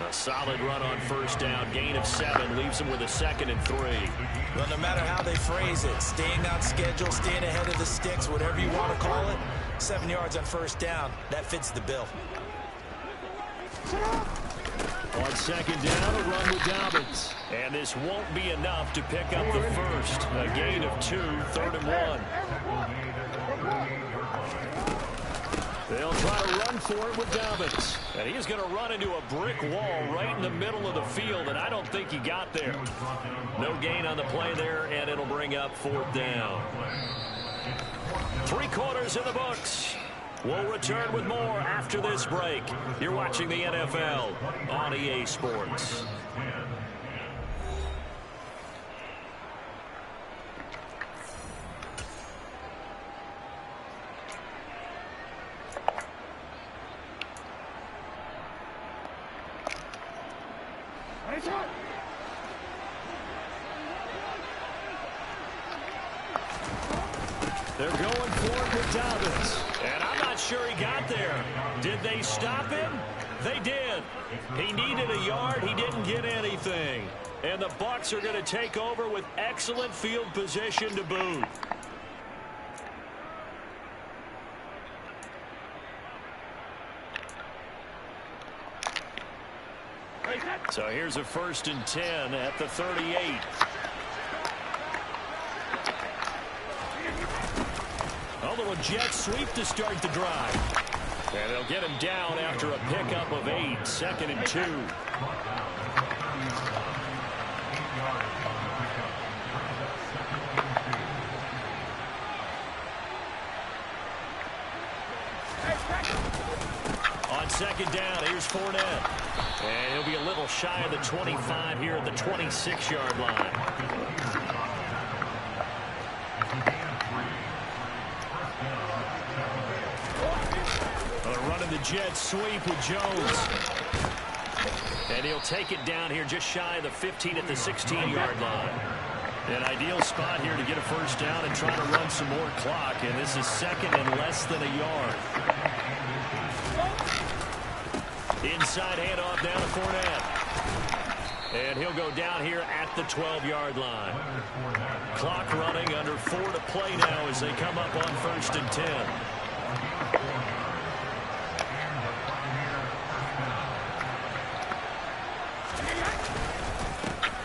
A solid run on 1st down. Gain of 7 leaves him with a 2nd and 3. Well, no matter how they phrase it, staying on schedule, staying ahead of the sticks, whatever you want to call it, 7 yards on 1st down, that fits the bill. On 2nd down, a run with Dobbins. And this won't be enough to pick up the first. A gain of 2, 3rd and 1. They'll try to run for it with Dobbins. And he's going to run into a brick wall right in the middle of the field, and I don't think he got there. No gain on the play there, and it'll bring up 4th down. 3 quarters in the books. We'll return with more after this break. You're watching the NFL on EA Sports. They're going for it with Dobbins. And I'm not sure he got there. Did they stop him? They did. He needed a yard. He didn't get anything. And the Bucs are going to take over with excellent field position to boot. So here's a 1st and 10 at the 38. A little jet sweep to start the drive. And they'll get him down after a pickup of 8. 2nd and 2. On 2nd down, here's Fournette. And he'll be a little shy of the 25 here at the 26-yard line. They're running the jet sweep with Jones. And he'll take it down here just shy of the 15 at the 16-yard line. An ideal spot here to get a 1st down and try to run some more clock. And this is 2nd and less than a yard. Inside handoff down to Fournette. And he'll go down here at the 12-yard line. Clock running, under 4 to play now as they come up on 1st and 10.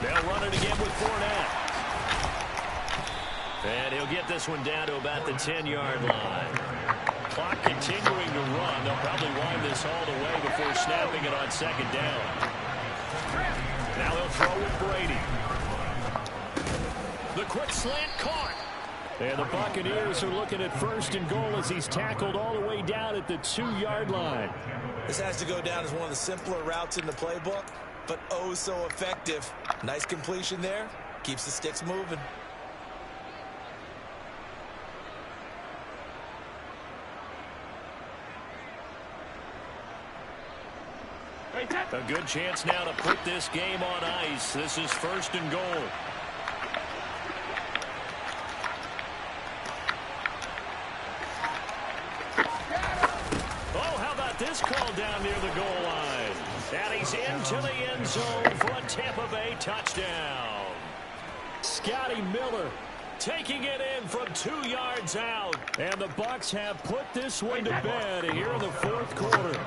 They'll run it again with Fournette. And he'll get this one down to about the 10-yard line. Clock continuing to run. They'll probably wind this all the way before snapping it on 2nd down. Now they'll throw with Brady. quick slant caught. And the Buccaneers are looking at 1st and goal as he's tackled all the way down at the 2-yard line. This has to go down as one of the simpler routes in the playbook, but oh so effective. Nice completion there. Keeps the sticks moving. A good chance now to put this game on ice. This is 1st and goal. Oh, how about this call down near the goal line? And he's into the end zone for a Tampa Bay touchdown. Scotty Miller taking it in from 2 yards out. And the Bucs have put this one to bed here in the 4th quarter.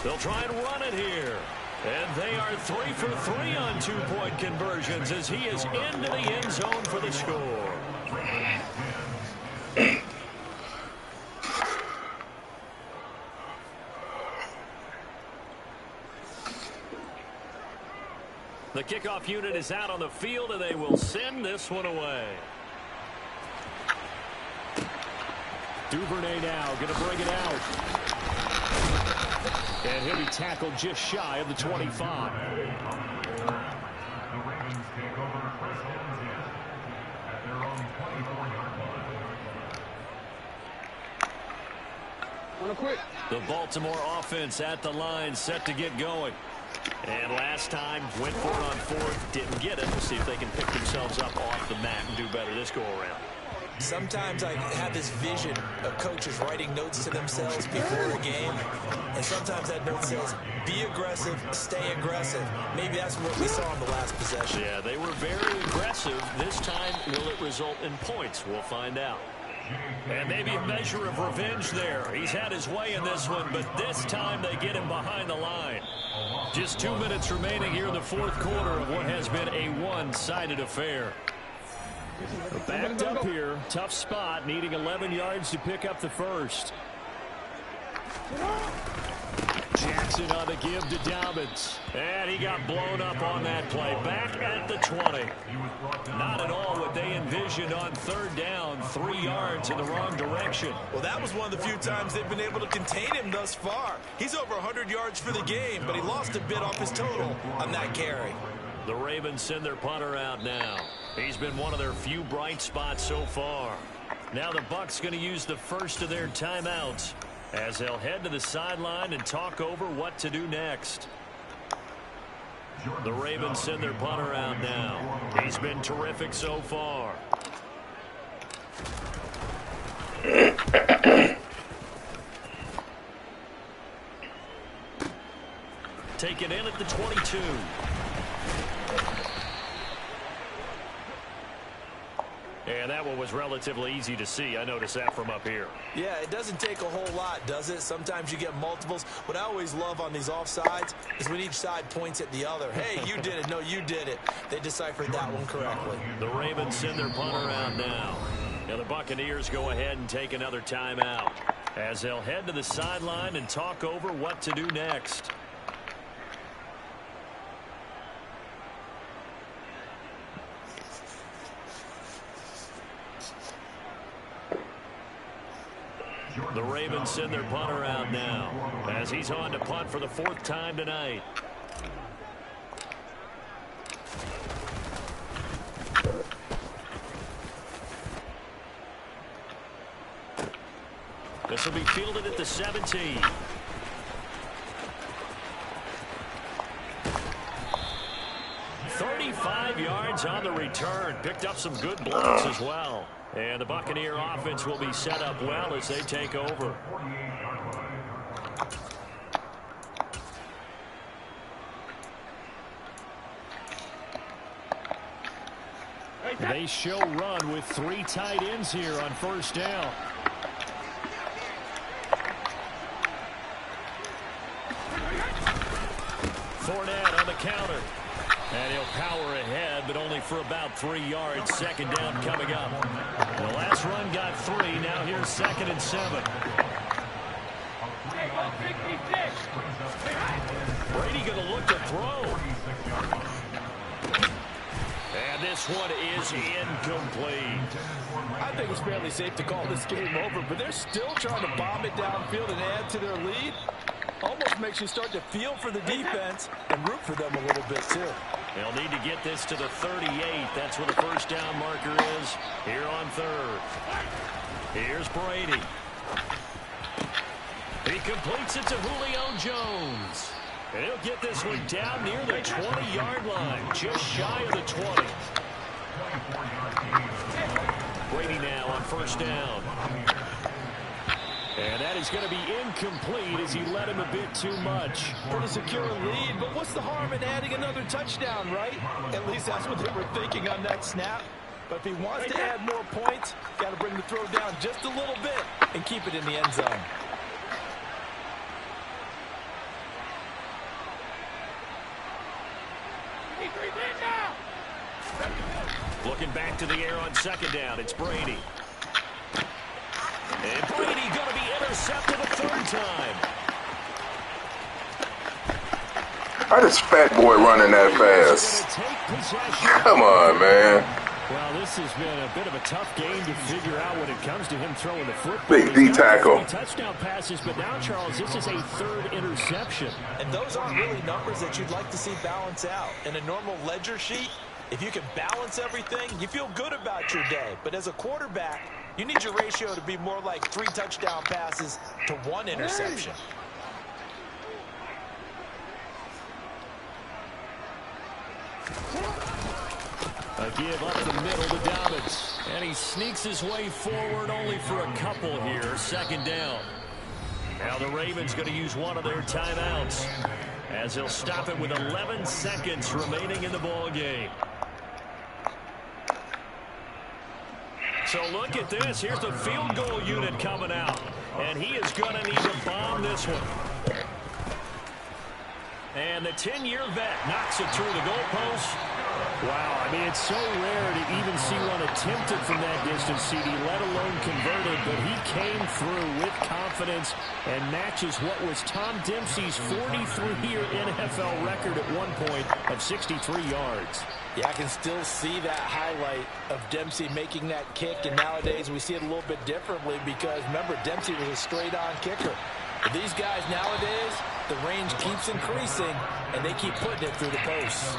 They'll try and run it here. And they are 3 for 3 on 2-point conversions as he is into the end zone for the score. The kickoff unit is out on the field, and they will send this one away. Duvernay now going to bring it out. And he'll be tackled just shy of the 25. The Ravens take over 1st and 10 at their own 24-yard line. The Baltimore offense at the line, set to get going. And last time, went for it on 4th, didn't get it. We'll see if they can pick themselves up off the mat and do better this go-around. Sometimes I have this vision of coaches writing notes to themselves before a game, and sometimes that note says, be aggressive, stay aggressive. Maybe that's what we saw in the last possession. Yeah, they were very aggressive. This time, will it result in points? We'll find out. And maybe a measure of revenge there. He's had his way in this one, but this time they get him behind the line. Just 2 minutes remaining here in the 4th quarter of what has been a one-sided affair. Backed up here, tough spot, needing 11 yards to pick up the first. Jackson on the give to Dobbins. And he got blown up on that play. Back at the 20. Not at all what they envisioned on 3rd down. 3 yards in the wrong direction. Well, that was one of the few times they've been able to contain him thus far. He's over 100 yards for the game, but he lost a bit off his total on that carry. The Ravens send their punter out now. He's been one of their few bright spots so far. Now the Bucs going to use the first of their timeouts as they'll head to the sideline and talk over what to do next. The Ravens send their punter out now. He's been terrific so far. Taken in at the 22. And that one was relatively easy to see. I noticed that from up here. Yeah, it doesn't take a whole lot, does it? Sometimes you get multiples. What I always love on these offsides is when each side points at the other. Hey, you did it. No, you did it. They deciphered that one correctly. The Ravens send their punter out now. Now the Buccaneers go ahead and take another timeout as they'll head to the sideline and talk over what to do next. The Ravens send their punter out now as he's on to punt for the 4th time tonight. This will be fielded at the 17. "35 yards on the return. Picked up some good blocks as well. And the Buccaneer offense will be set up well as they take over. They show run with 3 tight ends here on 1st down. Fournette on the counter. And he'll power ahead, but only for about 3 yards. 2nd down coming up. The last run got 3. Now here's 2nd and 7. Brady going to look to throw. And this one is incomplete. I think it's fairly safe to call this game over, but they're still trying to bomb it downfield and add to their lead. Almost makes you start to feel for the defense and root for them a little bit, too. They'll need to get this to the 38. That's where the first down marker is here on third. Here's Brady. He completes it to Julio Jones. And he'll get this one down near the 20-yard line, just shy of the 20. Brady now on first down. And that is going to be incomplete as he led him a bit too much. Pretty secure lead, but what's the harm in adding another touchdown, right? At least that's what they were thinking on that snap. But if he wants to add more points, got to bring the throw down just a little bit and keep it in the end zone. Looking back to the air on second down, it's Brady. And Brady going to be intercepted a third time. How does fat boy running that fast? Come on, man. Well, this has been a bit of a tough game to figure out when it comes to him throwing the football. Big D tackle. Touchdown passes, but now, Charles, this is a third interception. And those aren't really numbers that you'd like to see balance out. In a normal ledger sheet, if you can balance everything, you feel good about your day. But as a quarterback, you need your ratio to be more like 3 touchdown passes to 1 interception. A give up the middle to Dobbins. And he sneaks his way forward only for a couple here. Second down. Now the Ravens going to use one of their timeouts as they'll stop it with 11 seconds remaining in the ball game. So look at this. Here's the field goal unit coming out. And he is going to need to bomb this one. And the 10-year vet knocks it through the goalpost. Wow, I mean, it's so rare to even see one attempted from that distance, CD, let alone converted, but he came through with confidence and matches what was Tom Dempsey's 43-year NFL record at one point of 63 yards. Yeah, I can still see that highlight of Dempsey making that kick, and nowadays we see it a little bit differently because, remember, Dempsey was a straight-on kicker. But these guys nowadays, the range keeps increasing, and they keep putting it through the posts.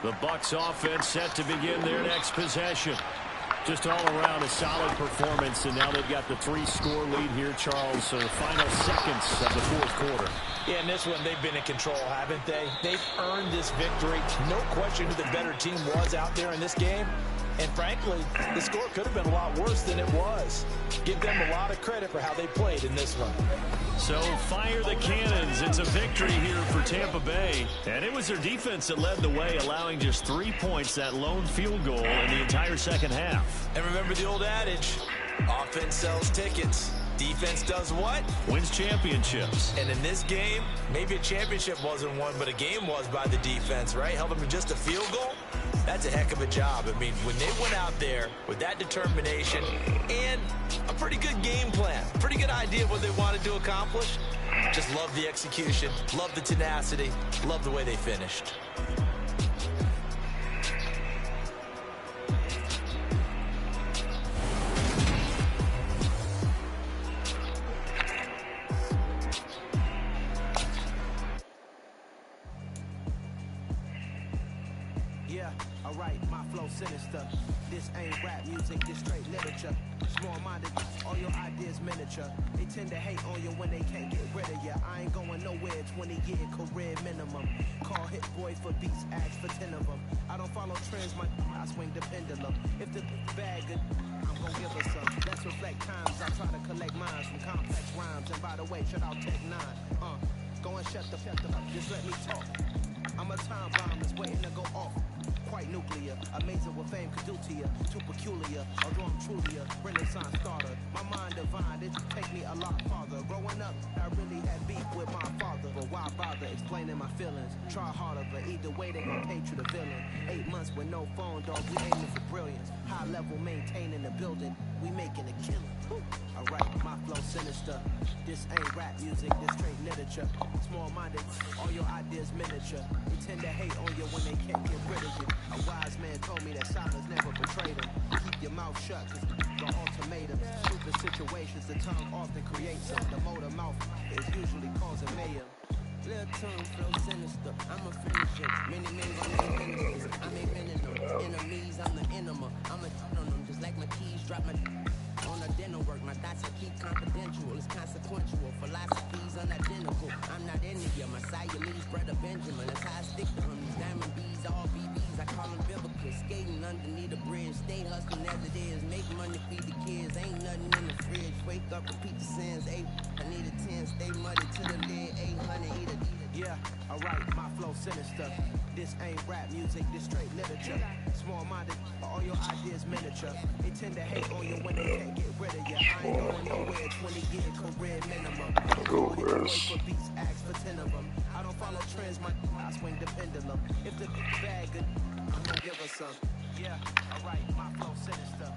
The Bucs offense set to begin their next possession. Just all around a solid performance, and now they've got the 3-score lead here, Charles. So the final seconds of the fourth quarter. Yeah, in this one, they've been in control, haven't they? They've earned this victory. No question who the better team was out there in this game. And frankly, the score could have been a lot worse than it was. Give them a lot of credit for how they played in this one. So fire the cannons. It's a victory here for Tampa Bay. And it was their defense that led the way, allowing just 3 points, that lone field goal in the entire second half. And remember the old adage, offense sells tickets. Defense does what? Wins championships. And in this game, maybe a championship wasn't won, but a game was by the defense, right? Held them to just a field goal. That's a heck of a job. I mean, when they went out there with that determination and a pretty good game plan, pretty good idea of what they wanted to accomplish, just love the execution, love the tenacity, love the way they finished. Sinister. This ain't rap music, this straight literature. Small-minded, all your ideas miniature. They tend to hate on you when they can't get rid of you. I ain't going nowhere, 20-year career minimum. Call Hit Boy for beats, ask for 10 of them. I don't follow trends, I swing the pendulum. If the bag good, I'm gonna give her some. Let's reflect times, I try to collect minds from complex rhymes. And by the way, shout out Tech 9. Go and shut the up, just let me talk. I'm a time bomb that's waiting to go off. quite nuclear. Amazing what fame could do to you. Too peculiar, although I'm truly a Renaissance starter. My mind divine, it take me a lot farther. Growing up, I really had beef with my father. But why bother explaining my feelings? Try harder, but either way they gon' paint you the villain. 8 months with no phone, dog, we aiming for brilliance. High level maintaining the building, we making a killing. Alright, my flow sinister. This ain't rap music, this straight literature. Small-minded, all your ideas miniature. They tend to hate on you when they can't get rid of you. A wise man told me that silence never betrayed him. Keep your mouth shut, cause the ultimatum. Stupid situations, the tongue often creates them. The motor mouth is usually causing mayhem. Little tongue flow sinister, I'm a finisher. Many men gon' need enemies, I'm a minimum. Enemies, I'm the enema. I'm a on them, just like my keys drop my on the dental work. My thoughts I keep confidential, it's consequential. Philosophies unidentical, I'm not into you. My Siamese brother Benjamin, that's how I stick to him. These diamond bees, all BBs, I call them biblical. Skating underneath the bridge, stay hustling as it is. Make money, feed the kids, ain't nothing in the fridge. Wake up, repeat the sins, I need a 10, stay muddy to the lid, 800, eat a. Yeah, alright, my flow sinister. This ain't rap music, this straight literature. Small-minded, all your ideas miniature. They tend to hate on you when they can't get rid of you. I ain't going nowhere, 20 year career minimum. Go for beats, ask for 10 of them. I don't follow trends, I swing the pendulum. If the bag good, I'm gonna give her some. Yeah, alright, my flow sinister.